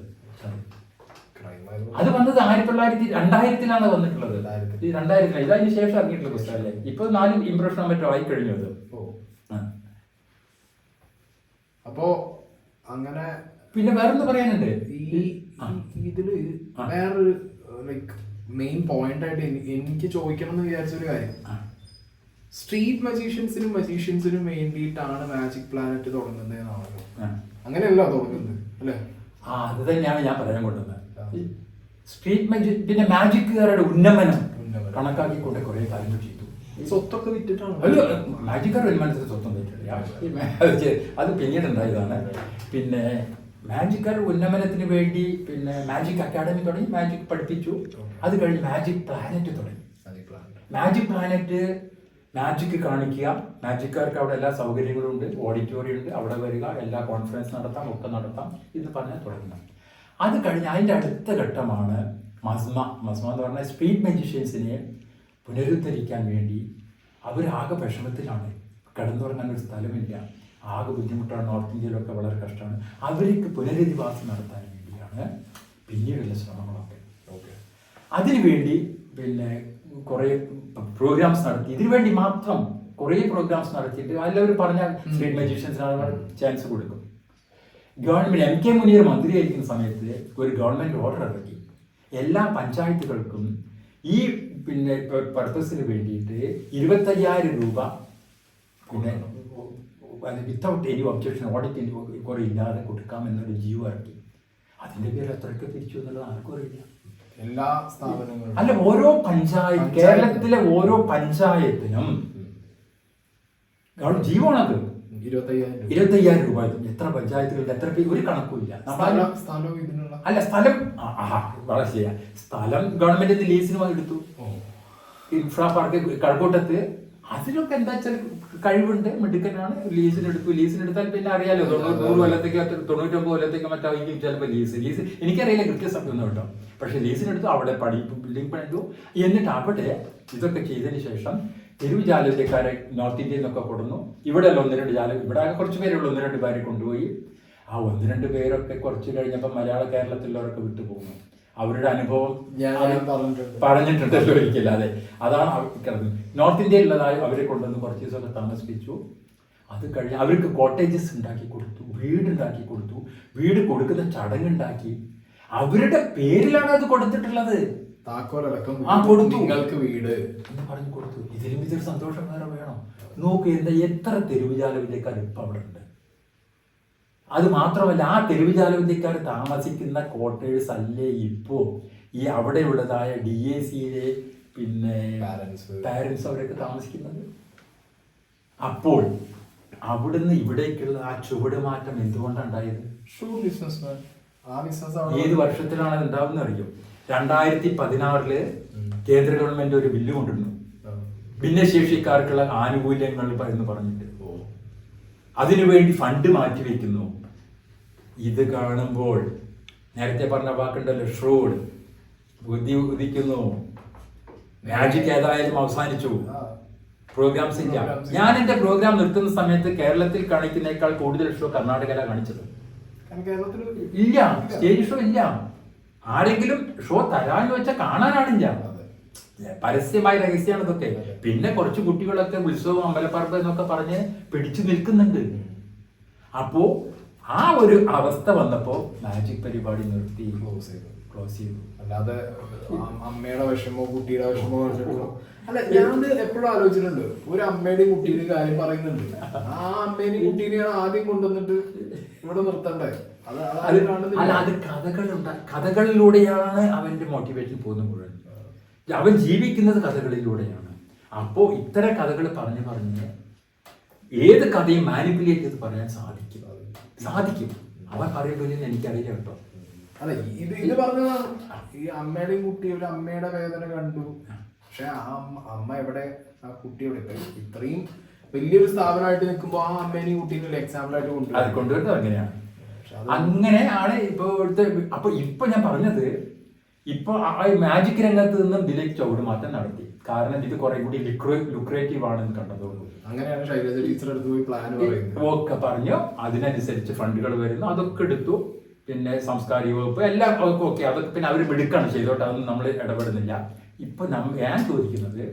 അത് വന്നത് 2000-ലാണ് വന്നിട്ടുള്ളത്. ഈ 2000 ഇതതിന് ശേഷം ഇറങ്ങിയിട്ടുള്ള പുസ്തകമല്ലേ. ഇപ്പൊ 4 ഇംപ്രഷനോ മറ്റോ ആയി കഴിഞ്ഞു അത്. അപ്പോ അങ്ങനെ പിന്നെ വേറൊന്ന് പറയാനുണ്ട് ഇതില് വേറൊരു ലൈക്ക് മെയിൻ പോയിന്റ് ആയിട്ട് എനിക്ക് ചോദിക്കണം എന്ന് വിചാരിച്ചൊരു കാര്യം, സ്ട്രീറ്റ് മജീഷ്യൻസിനും വേണ്ടിയിട്ടാണ് മാജിക് പ്ലാനറ്റ് തുടങ്ങുന്നതെന്നാണല്ലോ. അങ്ങനെയല്ല തുടങ്ങുന്നത് അല്ലേ? അത് തന്നെയാണ് ഞാൻ പറയാൻ കൊണ്ടുവന്നത്. സ്ട്രീറ്റ് പിന്നെ മാജിക്കുകാരുടെ ഉന്നമനം കണക്കാക്കിക്കൊണ്ട് കുറെ കാര്യങ്ങൾ ചെയ്തു. സ്വത്തൊക്കെ വിറ്റിട്ടാണ്. മാജിക്കാരുടെ ഉന്നമനത്തിന് സ്വന്തം വിറ്റിട്ടില്ല, അത് പിന്നീട് ഉണ്ടായതാണ്. പിന്നെ മാജിക്കാരുടെ ഉന്നമനത്തിന് വേണ്ടി പിന്നെ മാജിക് അക്കാഡമി തുടങ്ങി, മാജിക് പഠിപ്പിച്ചു. അത് കഴിഞ്ഞ് മാജിക് പ്ലാനറ്റ് തുടങ്ങി. മാജിക് പ്ലാനറ്റ് മാജിക് കാണിക്കുക, മാജിക്കാർക്ക് അവിടെ എല്ലാ സൗകര്യങ്ങളും ഉണ്ട്, ഓഡിറ്റോറിയം ഉണ്ട്, അവിടെ വരിക, എല്ലാ കോൺഫറൻസ് നടത്താം, ഒക്കെ നടത്താം എന്ന് പറഞ്ഞാൽ തുടങ്ങണം. അത് കഴിഞ്ഞ് അതിൻ്റെ അടുത്ത ഘട്ടമാണ് മസ്മ എന്ന് പറഞ്ഞാൽ സ്ട്രീറ്റ് മജീഷ്യൻസിനെ പുനരുദ്ധരിക്കാൻ വേണ്ടി അവരാകെ വിഷമത്തിലാണ്, കിടന്നുറങ്ങാൻ ഒരു സ്ഥലമില്ല, ആകെ ബുദ്ധിമുട്ടാണ്, നോർത്ത് ഇന്ത്യയിലൊക്കെ വളരെ കഷ്ടമാണ്. അവർക്ക് പുനരധിവാസം നടത്താൻ വേണ്ടിയാണ് പിന്നീടുള്ള ശ്രമങ്ങളൊക്കെ. അതിനുവേണ്ടി പിന്നെ കുറേ പ്രോഗ്രാംസ് നടത്തി, ഇതിനുവേണ്ടി മാത്രം കുറേ പ്രോഗ്രാംസ് നടത്തിയിട്ട് എല്ലാവരും പറഞ്ഞാൽ സ്ട്രീറ്റ് മജീഷ്യൻസിനാണ് ചാൻസ് കൊടുക്കും. ഗവൺമെന്റ് MK മുനീർ മന്ത്രിയായിരിക്കുന്ന സമയത്ത് ഒരു ഗവൺമെന്റ് ഓർഡർ ഇറക്കി, എല്ലാ പഞ്ചായത്തുകൾക്കും ഈ പിന്നെ പർപ്പസിന് വേണ്ടിയിട്ട് 25,000 രൂപ പിന്നെ വിത്തൗട്ട് എനി ഒബ്ജക്ഷൻ ഓഡിറ്റ് കുറെ ഇല്ലാതെ കൊടുക്കാമെന്നൊരു ജീവ ഇറക്കി. അതിന്റെ പേര് എത്രയൊക്കെ തിരിച്ചു എന്നുള്ളത് ആർക്കും അറിയില്ല. എല്ലാ സ്ഥാപനങ്ങളും അല്ല, ഓരോ പഞ്ചായത്ത്, കേരളത്തിലെ ഓരോ പഞ്ചായത്തിനും ജീവമാണത്. 25,000 രൂപ. എത്ര പഞ്ചായത്തുകളുടെ എത്ര പേര് ഒരു കണക്കുമില്ല. അല്ല, സ്ഥലം വളരെ ശരിയാ. സ്ഥലം ഗവൺമെന്റ് ലീസിന് എടുത്തു. ഇൻഫ്രാ പാർക്ക് കഴക്കൂട്ടത്ത്, അതിലൊക്കെ എന്താ വെച്ചാൽ കഴിവുണ്ട്, മിടുക്കനാണ്. ലീസിനെടുത്താൽ പിന്നെ അറിയാലോ, 100 കൊല്ലത്തേക്കോ 99 കൊല്ലത്തേക്കോ മറ്റായിരിക്കും ചിലപ്പോൾ ലീസ് എനിക്കറിയില്ല കൃത്യസമയം ഒന്നും കേട്ടോ. പക്ഷെ ലീസിനെടുത്തു, അവിടെ ബിൽഡിംഗ് പണിതു. എന്നിട്ട് അവിടെ ഇതൊക്കെ ചെയ്തതിന് ശേഷം തെരുവ് ജാലവിദ്യക്കാരെ നോർത്ത് ഇന്ത്യയിൽ നിന്നൊക്കെ കൊടുന്നു. ഇവിടെ അല്ല 1-2 ഇവിടെ ആകെ കുറച്ച് പേരുള്ള 1-2 പേരെ കൊണ്ടുപോയി. ആ 1-2 പേരൊക്കെ കുറച്ച് കഴിഞ്ഞപ്പോൾ മലയാള കേരളത്തിലുള്ളവരൊക്കെ വിട്ടുപോകുന്നു. അവരുടെ അനുഭവം പറഞ്ഞിട്ടുണ്ടല്ലോ ഒരിക്കലും. അതെ, അതാണ് കിടന്നത്. നോർത്ത് ഇന്ത്യയിലുള്ളതായി അവരെ കൊണ്ടുവന്ന് കുറച്ച് ദിവസമൊക്കെ താമസിപ്പിച്ചു. അത് കഴിഞ്ഞ് അവർക്ക് കോട്ടേജസ് ഉണ്ടാക്കി കൊടുത്തു, വീടുണ്ടാക്കി കൊടുത്തു, വീട് കൊടുക്കുന്ന ചടങ്ങുണ്ടാക്കി. അവരുടെ പേരിലാണ് അത് കൊടുത്തിട്ടുള്ളത്. കൊടുത്തു, നിങ്ങൾക്ക് വീട് എന്ന് പറഞ്ഞു കൊടുത്തു. ഇതിലും ഇതൊരു സന്തോഷം വേറെ വേണം. നോക്ക്, എത്ര തെരുവുജാലവിദ്യക്കാർ ഇപ്പം അവിടെ ഉണ്ട്. അത് മാത്രമല്ല, ആ തെരുവുജാലവിദ്യക്കാർ താമസിക്കുന്ന ക്വാർട്ടേഴ്സ് അല്ലേ ഇപ്പോൾ ഈ അവിടെയുള്ളതായ DACയിലെ പിന്നെ പാരൻസ് അവരൊക്കെ താമസിക്കുന്നത്. അപ്പോൾ അവിടുന്ന് ഇവിടേക്കുള്ള ആ ചുവട് മാറ്റം എന്തുകൊണ്ടാണ് ഉണ്ടായത്? ഏത് വർഷത്തിലാണ് അത് ഉണ്ടാവുന്ന അറിയും? 2016 കേന്ദ്ര ഗവൺമെന്റ് ഒരു ബില്ല് കൊണ്ടുവന്നു, ഭിന്നശേഷിക്കാർക്കുള്ള ആനുകൂല്യങ്ങൾ എന്ന് പറഞ്ഞിട്ട്. അതിനുവേണ്ടി ഫണ്ട് മാറ്റിവെക്കുന്നു. ഇത് കാണുമ്പോൾ നേരത്തെ പറഞ്ഞ വാക്കുണ്ടല്ലോ, ഷ്രൂഡ്, ബുദ്ധി ഉദിക്കുന്നു. മാജിക് ഏതായാലും അവസാനിച്ചു, പ്രോഗ്രാംസ് ഇല്ല. ഞാൻ എന്റെ പ്രോഗ്രാം നിർത്തുന്ന സമയത്ത് കേരളത്തിൽ കാണിക്കുന്നേക്കാൾ കൂടുതൽ ഷോ കർണാടകയിലാണ് കാണിച്ചത്. ഇല്ല, സ്റ്റേജ് ഷോ ഇല്ല. ആരെങ്കിലും ഷോ തരാന്ന് വെച്ചാൽ കാണാനാണില്ല. പരസ്യമായ രഹസ്യമാണ് ഇതൊക്കെ. പിന്നെ കുറച്ച് കുട്ടികളൊക്കെ ഉത്സവം, അമ്പലപ്പറമ്പ് എന്നൊക്കെ പറഞ്ഞ് പിടിച്ചു നിൽക്കുന്നുണ്ട്. അപ്പോ ആ ഒരു അവസ്ഥ വന്നപ്പോ മാജിക് പരിപാടി നിർത്തി, ക്ലോസ് ചെയ്തു. അല്ലാതെ അമ്മയുടെ വിഷമോ കുട്ടിയുടെ വിഷമോ കണ്ടിട്ടോ അല്ല. ഞാനത് എപ്പോഴും ആലോചിച്ചിട്ടുണ്ട്. ഒരു അമ്മയുടെയും കുട്ടിയുടെയും കാര്യം പറയുന്നുണ്ട്. ആ അമ്മേനെയും കുട്ടീനെയാണ് ആദ്യം കൊണ്ടുവന്നിട്ട് ഇവിടെ നിർത്തണ്ടേ? അല്ല, അത് കഥകളിലൂടെയാണ് അവന്റെ മോട്ടിവേഷൻ പോകുന്നത് മുഴുവൻ. അവൻ ജീവിക്കുന്നത് കഥകളിലൂടെയാണ്. അപ്പോ ഇത്തരം കഥകൾ പറഞ്ഞ് ഏത് കഥയും മാനിപ്പുലേറ്റ് ചെയ്ത് പറയാൻ സാധിക്കും. അവൻ പറയുമ്പോൾ എനിക്കറിയില്ല കേട്ടോ. അല്ല, ഇത് പറഞ്ഞതാണ്. ഈ അമ്മയുടെയും കുട്ടി ഒരു അമ്മയുടെ വേദന കണ്ടു. പക്ഷെ ആ അമ്മ എവിടെ, ആ കുട്ടി എവിടെ? ഇത്രയും വലിയൊരു സ്ഥാപനമായിട്ട് നിൽക്കുമ്പോൾ ആ അമ്മേനെയും കുട്ടീനെ എക്സാമ്പിൾ ആയിട്ട് അത് കൊണ്ടുവരുന്നത് അങ്ങനെയാണ്. അങ്ങനെയാണ് ഇപ്പോൾ ഇവിടുത്തെ. അപ്പൊ ഇപ്പൊ ഞാൻ പറഞ്ഞത്, ഇപ്പൊ ആ മാജിക് രംഗത്ത് നിന്നും ഇതിലേക്ക് ചുവടുമാറ്റം നടത്തി. കാരണം ഇത് കുറെ കൂടി ലുക്രേറ്റീവ് ആണെന്ന് കണ്ടതുകൊണ്ട് അങ്ങനെയാണ് ശൈലജ ടീച്ചർ അടുത്ത് പോയി പ്ലാൻ ഒക്കെ പറഞ്ഞു. അതിനനുസരിച്ച് ഫണ്ടുകൾ വരുന്നു, അതൊക്കെ എടുത്തു. പിന്നെ സാംസ്കാരിക വകുപ്പ് എല്ലാം ഓക്കെ, അതൊക്കെ പിന്നെ അവർ മിടുക്കാണ് ചെയ്തോട്ടെ, അതൊന്നും നമ്മൾ ഇടപെടുന്നില്ല. ഇപ്പൊ ഞാൻ ചോദിക്കുന്നത്,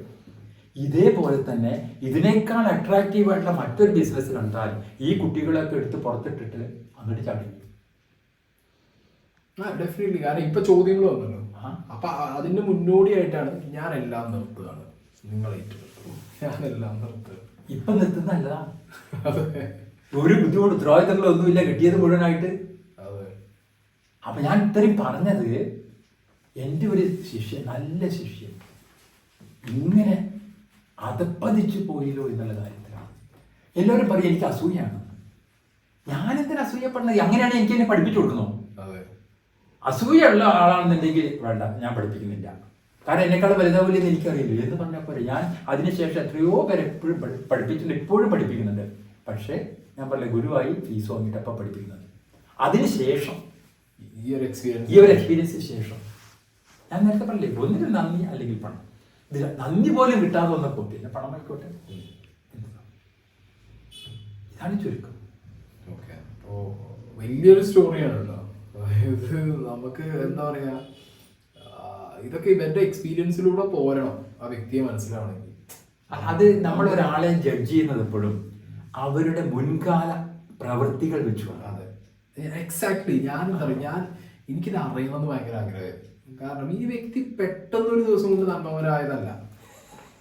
ഇതേപോലെ തന്നെ ഇതിനേക്കാൾ അട്രാക്റ്റീവ് ആയിട്ടുള്ള മറ്റൊരു ബിസിനസ് കണ്ടാൽ ഈ കുട്ടികളൊക്കെ എടുത്ത് പുറത്തിട്ടിട്ട് അങ്ങോട്ട് ചടങ്ങി. ഡെഫിനറ്റ്ലി. കാരണം ഇപ്പൊ ചോദ്യങ്ങൾ വന്നല്ലോ, അപ്പൊ അതിന്റെ മുന്നോടിയായിട്ടാണ് ഞാൻ എല്ലാം നിർത്തുകയാണ്, നിങ്ങൾ ഞാനെല്ലാം നിർത്തുക. ഇപ്പൊ നിർത്തുന്നല്ല, ഒരു ബുദ്ധിമുട്ട് ഉത്തരവാദിത്തങ്ങളൊന്നുമില്ല, കിട്ടിയത് മുഴുവനായിട്ട്. അപ്പൊ ഞാൻ ഇത്രയും പറഞ്ഞത്, എൻ്റെ ഒരു ശിഷ്യൻ, നല്ല ശിഷ്യൻ ഇങ്ങനെ അതപ്പതിച്ചു പോയില്ലോ എന്നുള്ള കാര്യത്തിലാണ്. എല്ലാവരും പറയും എനിക്ക് അസൂയാണ്. ഞാനെന്തിനാ അസൂയപ്പെടുന്നത്? അങ്ങനെയാണ് എനിക്ക് എന്നെ പഠിപ്പിച്ചു കൊടുക്കുന്നു. അസൂയുള്ള ആളാണെന്നുണ്ടെങ്കിൽ വേണ്ട, ഞാൻ പഠിപ്പിക്കുന്നില്ല. കാരണം എന്നെക്കാൾ വലുതാവില്ലെന്ന് എനിക്കറിയില്ല എന്ന് പറഞ്ഞാൽ പോലെ. ഞാൻ അതിനുശേഷം എത്രയോ പേരെ എപ്പോഴും പഠിപ്പിച്ചിട്ടുണ്ട്, ഇപ്പോഴും പഠിപ്പിക്കുന്നുണ്ട്. പക്ഷേ ഞാൻ പറഞ്ഞ ഗുരുവായി ഫീസ് വാങ്ങിയിട്ട് അപ്പം പഠിപ്പിക്കുന്നത്. അതിനുശേഷം ഈ ഒരു എക്സ്പീരിയൻസിന് ശേഷം ഞാൻ നേരത്തെ പറഞ്ഞില്ലേ, ഒന്നിനും നന്ദി അല്ലെങ്കിൽ പണം. ഇതിൽ നന്ദി പോലും കിട്ടാതെ വന്നപ്പോൾ പിന്നെ പണം ആയിക്കോട്ടെ, ഇതാണ് ചുരുക്കം. ഓക്കെ, അപ്പോൾ വലിയൊരു സ്റ്റോറിയാണ് കേട്ടോ. അതായത് നമുക്ക് എന്താ പറയാ, ഇതൊക്കെ ഇവന്റെ എക്സ്പീരിയൻസിലൂടെ പോരണം ആ വ്യക്തിയെ മനസ്സിലാവണമെങ്കിൽ. അത് നമ്മൾ ഒരാളെ ജഡ്ജ് ചെയ്യുന്നത് എപ്പോഴും അവരുടെ മുൻകാല പ്രവൃത്തികൾ വെച്ചുകൊണ്ട്. അതെ, എക്സാക്ട്ലി. എനിക്കിത് അറിയണമെന്ന് ഭയങ്കര ആഗ്രഹമായിരുന്നു. കാരണം ഈ വ്യക്തി പെട്ടെന്നൊരു ദിവസം കൊണ്ട് നന്മവരായതല്ല.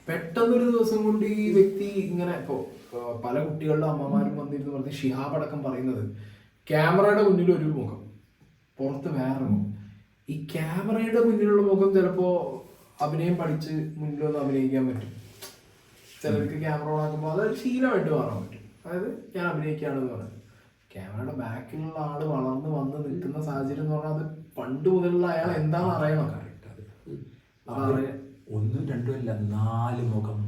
പെട്ടെന്നൊരു ദിവസം കൊണ്ട് ഈ വ്യക്തി ഇങ്ങനെ, ഇപ്പോ പല കുട്ടികളുടെ അമ്മമാരും വന്നിരുന്നു പറഞ്ഞ് ഷിഹാബ് അടക്കം പറയുന്നത്, ക്യാമറയുടെ മുന്നിൽ ഒരു മുഖം, പുറത്ത് വേറൊരു മുഖം. ഈ ക്യാമറയുടെ മുന്നിലുള്ള മുഖം ചിലപ്പോ അഭിനയം പഠിച്ച് മുന്നിലൊന്ന് അഭിനയിക്കാൻ പറ്റും. ചിലർക്ക് ക്യാമറ ഓണാക്കുമ്പോൾ അത് ശീലമായിട്ട് മാറാൻ പറ്റും. അതായത് ഞാൻ അഭിനയിക്കുകയാണെന്ന് പറഞ്ഞത്. ക്യാമറയുടെ ബാക്കിലുള്ള ആള് വളർന്ന് വന്ന് നിൽക്കുന്ന സാഹചര്യം എന്ന് പറഞ്ഞാൽ അത് പണ്ട് മുതലുള്ള അയാൾ എന്താണെന്ന് അറിയണം. ഒന്നും രണ്ടും അല്ല, 4 മുഖം.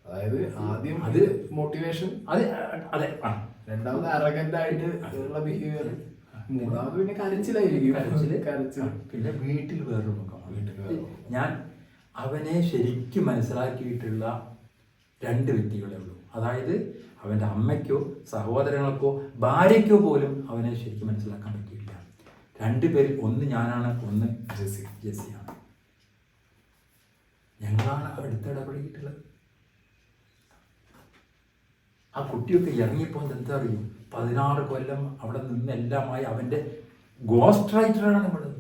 അതായത് ആദ്യം അത് മോട്ടിവേഷൻ, രണ്ടാമത് അറഗന്റ് ആയിട്ട് ഉള്ള ബിഹേവിയർ, മൂന്നാമത് പിന്നെ കരച്ചിലായിരിക്കും. പിന്നെ വീട്ടിൽ വേറൊരു മുഖം. ഞാൻ അവനെ ശരിക്കും മനസ്സിലാക്കിയിട്ടുള്ള 2 വ്യക്തികളേ ഉള്ളൂ. അതായത് അവൻ്റെ അമ്മയ്ക്കോ സഹോദരങ്ങൾക്കോ ഭാര്യയ്ക്കോ പോലും അവനെ ശരിക്കും മനസ്സിലാക്കാൻ പറ്റിയില്ല. 2 പേരിൽ ഒന്ന് ഞാനാണ്, ഒന്ന് ജെസ്സിയാണ്. ഞങ്ങളാണ് അടുത്തിടപെടിയിട്ടുള്ളത്. ആ കുട്ടിയൊക്കെ ഇറങ്ങിയപ്പോൾ എന്താ അറിയും, 16 കൊല്ലം അവിടെ നിന്ന് എല്ലാമായി അവൻ്റെ ഗോസ്റ്റ് റൈറ്ററാണ് ഇവിടെ.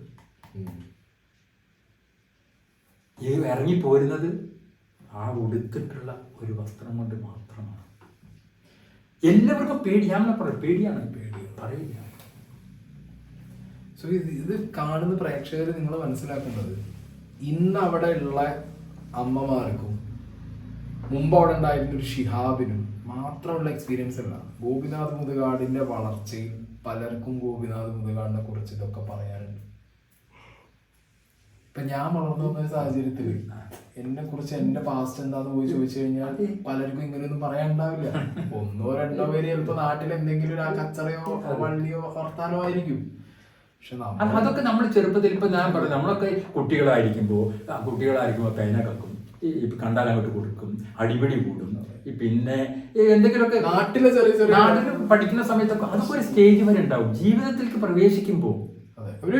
ഈ ഇറങ്ങിപ്പോരുന്നത് ആ ഉടുത്തിട്ടുള്ള ഒരു വസ്ത്രം കൊണ്ട് മാത്രമാണ്. എല്ലാവർക്കും പേടിയാണ്, പേടിയാണ്, പറയില്ല. സോ ഇത് കാണുന്ന പ്രേക്ഷകർ നിങ്ങൾ മനസ്സിലാക്കേണ്ടത്, ഇന്ന് അവിടെ ഉള്ള അമ്മമാർക്കും മുമ്പ് അവിടെ ഉണ്ടായിരുന്ന ഒരു ഷിഹാബിനും മാത്രമുള്ള എക്സ്പീരിയൻസ് അല്ല. ഗോപിനാഥ് മുതുകാടിന്റെ വളർച്ചയിൽ പലർക്കും ഗോപിനാഥ് മുതുകാടിനെ കുറിച്ച് ഇതൊക്കെ പറയാനുണ്ട്. ഇപ്പൊ ഞാൻ വളർന്നു വന്ന സാഹചര്യത്തിൽ എന്നെ കുറിച്ച് എന്റെ പാസ്റ്റ് എന്താന്ന് പോയി ചോദിച്ചു കഴിഞ്ഞാൽ പലർക്കും ഇങ്ങനെയൊന്നും പറയാനുണ്ടാവില്ല. 1-2 പേര് ചിലപ്പോ നാട്ടിൽ എന്തെങ്കിലും ഒരു കച്ചറയോ വള്ളിയോ വർത്താനോ ആയിരിക്കും. പക്ഷെ അതൊക്കെ നമ്മൾ ചെറുപ്പത്തിൽ, ഇപ്പൊ ഞാൻ പറഞ്ഞു, നമ്മളൊക്കെ കുട്ടികളായിരിക്കുമ്പോ പേന കക്കും, ഇപ്പൊ കണ്ടാൽ അങ്ങോട്ട് കൊടുക്കും, അടിപിടി കൂടും. പിന്നെ എന്തെങ്കിലുമൊക്കെ നാട്ടിലെ നാട്ടിൽ പഠിക്കുന്ന സമയത്തൊക്കെ അതൊക്കെ ഒരു സ്റ്റേജ് വരെ ഉണ്ടാവും. ജീവിതത്തിലേക്ക് പ്രവേശിക്കുമ്പോ ഒരു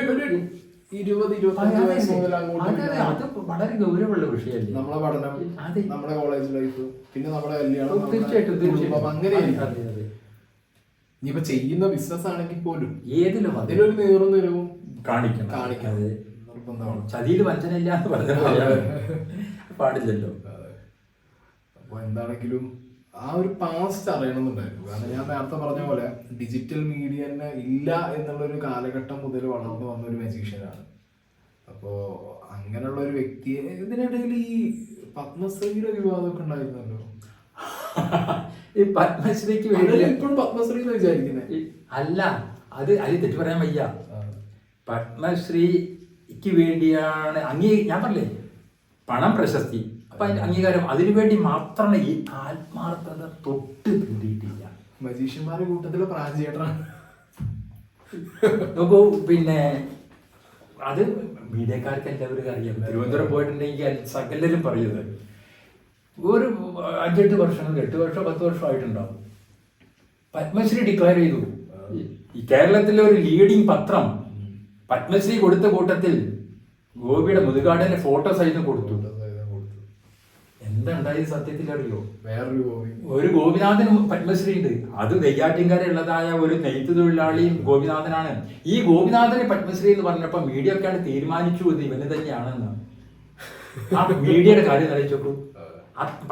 20-25 വയസ്സ് മുതൽ അത് വളരെ ഗൗരവമുള്ള വിഷയമല്ലേ. നമ്മളെ പഠനം, നമ്മുടെ കോളേജ് ലൈഫ്, പിന്നെ നമ്മുടെ കല്യാണം, തീർച്ചയായിട്ടും അങ്ങനെയായിരിക്കും. ഇനിയിപ്പോ ചെയ്യുന്ന ബിസിനസ് ആണെങ്കിൽ പോലും ഏതിലും അതിലൊരു നേറും നിറവും കാണിക്കാതെ നിർബന്ധമാണ്. ചതിയിൽ വഞ്ചനയില്ല എന്ന് പറഞ്ഞാൽ പാടില്ലല്ലോ. അപ്പൊ എന്താണെങ്കിലും ആ ഒരു പാസ്റ്റ് അറിയണമെന്നുണ്ടായിരുന്നു. കാരണം ഞാൻ നേരത്തെ പറഞ്ഞ പോലെ ഡിജിറ്റൽ മീഡിയ തന്നെ ഇല്ല എന്നുള്ളൊരു കാലഘട്ടം മുതൽ വളർന്നു വന്ന ഒരു മജീഷ്യനാണ്. അപ്പോ അങ്ങനെയുള്ള ഒരു വ്യക്തിയെ, ഇതിനിടയിൽ ഈ പത്മശ്രീയുടെ വിവാദമൊക്കെ ഉണ്ടായിരുന്നല്ലോ. ഈ പത്മശ്രീക്ക് വേണ്ടി ഇപ്പോഴും പത്മശ്രീ എന്ന് വിചാരിക്കുന്നത് അല്ല, അത് തെറ്റു പറയാൻ വയ്യ. പത്മശ്രീക്ക് വേണ്ടിയാണ് ഞാൻ പറഞ്ഞേ, പണം, പ്രശസ്തി, അപ്പൊ അതിന്റെ അംഗീകാരം അതിനുവേണ്ടി മാത്രം ഈ ആത്മാർത്ഥത തൊട്ട് തീണ്ടിയിട്ടില്ല. മജീഷ്യന്മാരുടെ കൂട്ടത്തിലെ പ്രാഞ്ചേട്ടനാണ്. നോക്കൂ, പിന്നെ അത് മീഡിയക്കാർക്ക് എല്ലാവരും അറിയാം. തിരുവനന്തപുരം പോയിട്ടുണ്ടെങ്കിൽ സകലരും പറയുന്നത് ഒരു 5-8 വർഷം, 8 വർഷം 10 വർഷം ആയിട്ടുണ്ടാവും, പത്മശ്രീ ഡിക്ലെയർ ചെയ്തു. ഈ കേരളത്തിലെ ഒരു ലീഡിങ് പത്രം പത്മശ്രീ കൊടുത്ത കൂട്ടത്തിൽ ഗോപിയുടെ മുതുകാടിന്റെ ഫോട്ടോ സഹിതം കൊടുത്തു. എന്താ ഉണ്ടായത് സത്യത്തിൽ അറിയോ? വേറൊരു ഗോപി, ഒരു ഗോപിനാഥൻ പത്മശ്രീ ഉണ്ട്. അത് നെയ്യാറ്റിൻകരയുള്ളതായ ഒരു നെയ്ത്ത് തൊഴിലാളിയും ഗോപിനാഥനാണ്. ഈ ഗോപിനാഥന് പത്മശ്രീ എന്ന് പറഞ്ഞപ്പോ മീഡിയ ഒക്കെയാണ് തീരുമാനിച്ചു ഇത് ഇവന് തന്നെയാണെന്ന്. ആ മീഡിയയുടെ കാര്യം അറിയിച്ചോളൂ.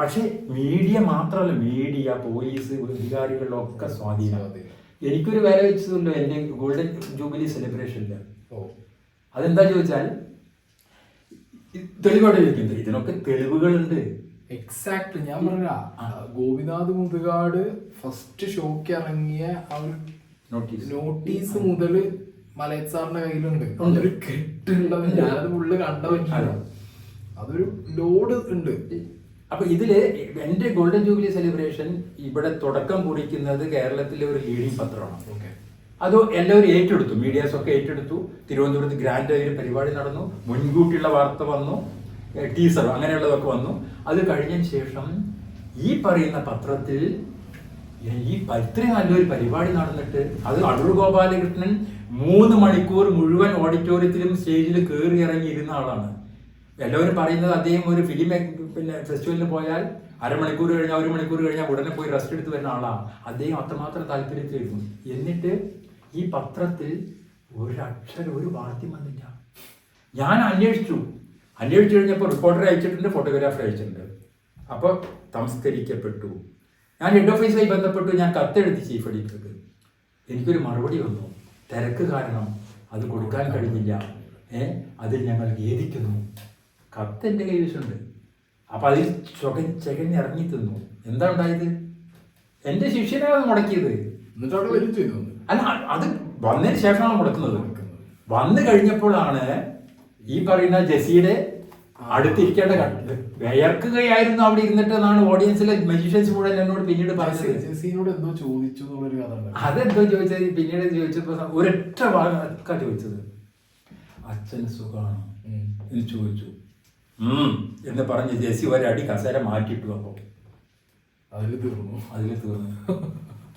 പക്ഷെ മീഡിയ മാത്രമല്ല, മീഡിയ, പോലീസ്, അധികാരികളിലൊക്കെ സ്വാധീനം. എനിക്കൊരു വില വെച്ചതുണ്ടോ എന്റെ ഗോൾഡൻ ജൂബിലി സെലിബ്രേഷനില്. അതെന്താ ചോദിച്ചാൽ തെളിവോടെ ചോദിക്കുന്നത്, ഇതിനൊക്കെ തെളിവുകളുണ്ട്. എക്സാക്ട്. ഞാൻ പറഞ്ഞ ഗോപിനാഥ് മുതുകാട് ഫസ്റ്റ് ഷോക്ക് ഇറങ്ങിയ ആ ഒരു നോട്ടീസ് മുതല് മലയത്ത് സാറിന്റെ കയ്യിലുണ്ട്. അതൊരു കെട്ടുള്ളത് ഞാനത് ഫുള്ള് കണ്ട പറ്റില്ല. അതൊരു ലോഡ് ഉണ്ട്. അപ്പൊ ഇതില് എന്റെ ഗോൾഡൻ ജൂബിലി സെലിബ്രേഷൻ ഇവിടെ തുടക്കം കുറിക്കുന്നത് കേരളത്തിലെ ഒരു ലീഡിംഗ് പത്രമാണ്. അത് എല്ലാവരും ഏറ്റെടുത്തു, മീഡിയാസ് ഒക്കെ ഏറ്റെടുത്തു. തിരുവനന്തപുരത്ത് ഗ്രാൻഡ് ഒരു പരിപാടി നടന്നു, മുൻകൂട്ടിയുള്ള വാർത്ത വന്നു, ടീസർ അങ്ങനെയുള്ളതൊക്കെ വന്നു. അത് കഴിഞ്ഞതിന് ശേഷം ഈ പറയുന്ന പത്രത്തിൽ ഈ ഇത്രയും നല്ലൊരു പരിപാടി നടന്നിട്ട് അത് അടൂർ ഗോപാലകൃഷ്ണൻ 3 മണിക്കൂർ മുഴുവൻ ഓഡിറ്റോറിയത്തിലും സ്റ്റേജിൽ കയറി ഇറങ്ങി ഇരുന്ന ആളാണ്. എല്ലാവരും പറയുന്നത് അദ്ദേഹം ഒരു ഫിലിം ഫെസ്റ്റിവലിന് പോയാൽ 1/2 മണിക്കൂർ കഴിഞ്ഞാൽ 1 മണിക്കൂർ കഴിഞ്ഞാൽ ഉടനെ പോയി റെസ്റ്റ് എടുത്ത് വരുന്ന ആളാണ്. അദ്ദേഹം അത്രമാത്രം താല്പര്യത്തിലായിരുന്നു. എന്നിട്ട് ഈ പത്രത്തിൽ ഒരക്ഷരം ഒരു വാർത്തയും വന്നില്ല. ഞാൻ അന്വേഷിച്ചു കഴിഞ്ഞപ്പോൾ റിപ്പോർട്ടറെ അയച്ചിട്ടുണ്ട്, ഫോട്ടോഗ്രാഫറെ അയച്ചിട്ടുണ്ട്. അപ്പോൾ സംസ്കരിക്കപ്പെട്ടു. ഞാൻ ഹെഡ് ഓഫീസുമായി ബന്ധപ്പെട്ടു, ഞാൻ കത്തെഴുതി ചീഫ് എഡിറ്റർക്ക്. എനിക്കൊരു മറുപടി വന്നു, തിരക്ക് കാരണം അത് കൊടുക്കാൻ കഴിഞ്ഞില്ല, അതിൽ ഞങ്ങൾ ഖേദിക്കുന്നു. കത്ത് എൻ്റെ കൈവശമുണ്ട്. അപ്പം അതിൽ ചകഞ്ഞിറങ്ങി തിന്നു. എന്താ ഉണ്ടായത്? എൻ്റെ ശിഷ്യനെ അത് മുടക്കിയത്. അല്ല, അത് വന്നതിന് ശേഷമാണ് മുടക്കുന്നത്. വന്നു കഴിഞ്ഞപ്പോഴാണ് ഈ പറയുന്ന ജെസ്സിയുടെ അടുത്തിരിക്കേണ്ട വിയർക്കുകയായിരുന്നു അവിടെ ഇരുന്നിട്ട് എന്നാണ് ഓഡിയൻസിലെ മജീഷ്യൻസ് മുഴുവൻ എന്നോട് പിന്നീട് പറഞ്ഞത്. ജെസ്സിനോട് എന്തോ ചോദിച്ചു എന്നുള്ളൊരു കഥ. അതെന്തോ ചോദിച്ചത് പിന്നീട് ചോദിച്ചപ്പോ ഒരൊറ്റ വാക്കാ ചോദിച്ചത്, അച്ഛന് സുഖമാണോ എന്ന് ചോദിച്ചു. എന്ന് പറഞ്ഞ് ജെസ്സി ഒരടി കസേര മാറ്റിയിട്ടു. അപ്പോൾ അതിൽ തീർന്നു.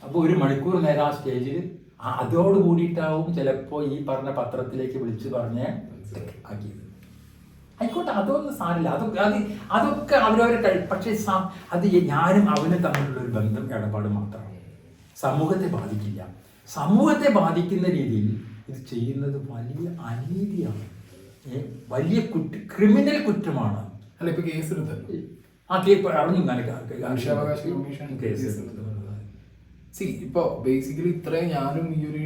അപ്പോൾ 1 മണിക്കൂർ നേരം ആ സ്റ്റേജിൽ അതോട് കൂടിയിട്ടാവും ചിലപ്പോൾ ഈ പറഞ്ഞ പത്രത്തിലേക്ക് വിളിച്ചു പറഞ്ഞ് ആക്കിയത്. ആയിക്കോട്ടെ, അതൊന്നും സാരില്ല. അതൊക്കെ അവരവരെ പക്ഷേ അത് ഞാനും അവനും തമ്മിലുള്ള ഒരു ബന്ധം, ഇടപാട് മാത്രമാണ്. സമൂഹത്തെ ബാധിക്കില്ല. സമൂഹത്തെ ബാധിക്കുന്ന രീതിയിൽ ഇത് ചെയ്യുന്നത് വലിയ അനീതിയാണ്, വലിയ ക്രിമിനൽ കുറ്റമാണ്. അല്ല, ഇപ്പൊ കേസ് എടുത്തല്ലോ. ഇപ്പൊ ബേസിക്കലി ഇത്രയും ഞാനും ഈ ഒരു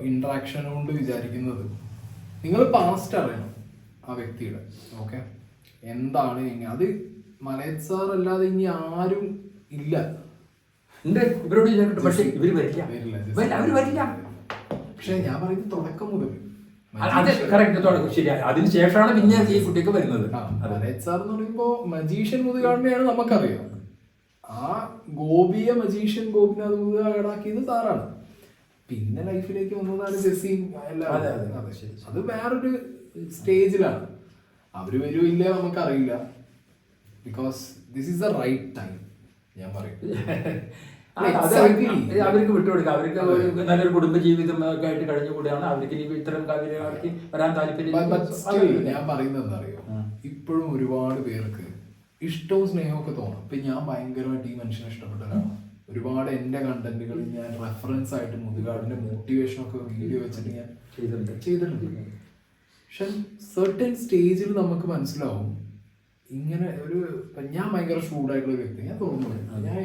ഇന്ററാക്ഷൻ കൊണ്ട് വിചാരിക്കുന്നത്, നിങ്ങൾ പാസ്റ്റ് അറിയണം ആ വ്യക്തിയുടെ. ഓക്കെ, എന്താണ് അത് മലയത്ത് സാർ അല്ലാതെ ഇനി ആരും ഇല്ല. ഇവരോട് പക്ഷേ ഇവർ വരില്ല. പക്ഷെ ഞാൻ പറയുന്നത് തുടക്കം മുതൽ ശരിയാണ്. അതിനുശേഷമാണ് പിന്നെ ഈ കുട്ടിക്ക് വരുന്നത്. മലയത്ത് സാർ എന്ന് പറയുമ്പോ മജീഷ്യൻ മുതുകാടിനെയാണ് നമുക്കറിയാം. ആ ഗോപിയെ മജീഷ്യൻ ഗോപിനാഥ് മുതുകാടാക്കിയത് സാറാണ്. പിന്നെ ലൈഫിലേക്ക് വന്നതാണ് ജെസ്സിയും എല്ലാവരും. അത് വേറൊരു സ്റ്റേജിലാണ്. അവര് വരുമോ ഇല്ല നമുക്കറിയില്ല. Because this is the right time ഞാൻ പറയും. അവർക്ക് വിട്ടുകൊടുക്കുക. അവർക്ക് നല്ലൊരു കുടുംബജീവിതം ഒക്കെ ആയിട്ട് കഴിഞ്ഞുകൂടിയാണ്. അവർക്ക് ഇത്തരം കാര്യങ്ങൾക്ക് വരാൻ താല്പര്യം. ഞാൻ പറയുന്നത് എന്താ അറിയോ, ഇപ്പോഴും ഒരുപാട് പേർക്ക് ഇഷ്ടവും സ്നേഹവും ഒക്കെ തോന്നും. ഇപ്പൊ ഞാൻ ഭയങ്കരമായിട്ട് ഈ മനുഷ്യനെ ഇഷ്ടപ്പെട്ടതാണ്. ഒരുപാട് എന്റെ കണ്ടന്റുകൾ ഞാൻ റെഫറൻസ് ആയിട്ട് മുതുകാടിന്റെ മോട്ടിവേഷൻ ഒക്കെ വീഡിയോ വെച്ചിട്ട് ഞാൻ ചെയ്തിട്ടുണ്ട്. പക്ഷെ സെർട്ടൻ സ്റ്റേജിൽ നമുക്ക് മനസ്സിലാവും ഇങ്ങനെ ഒരു, ഞാൻ ഭയങ്കര ഷൂഡായിട്ടുള്ള വ്യക്തി. ഞാൻ തോന്നുന്നു ഞാൻ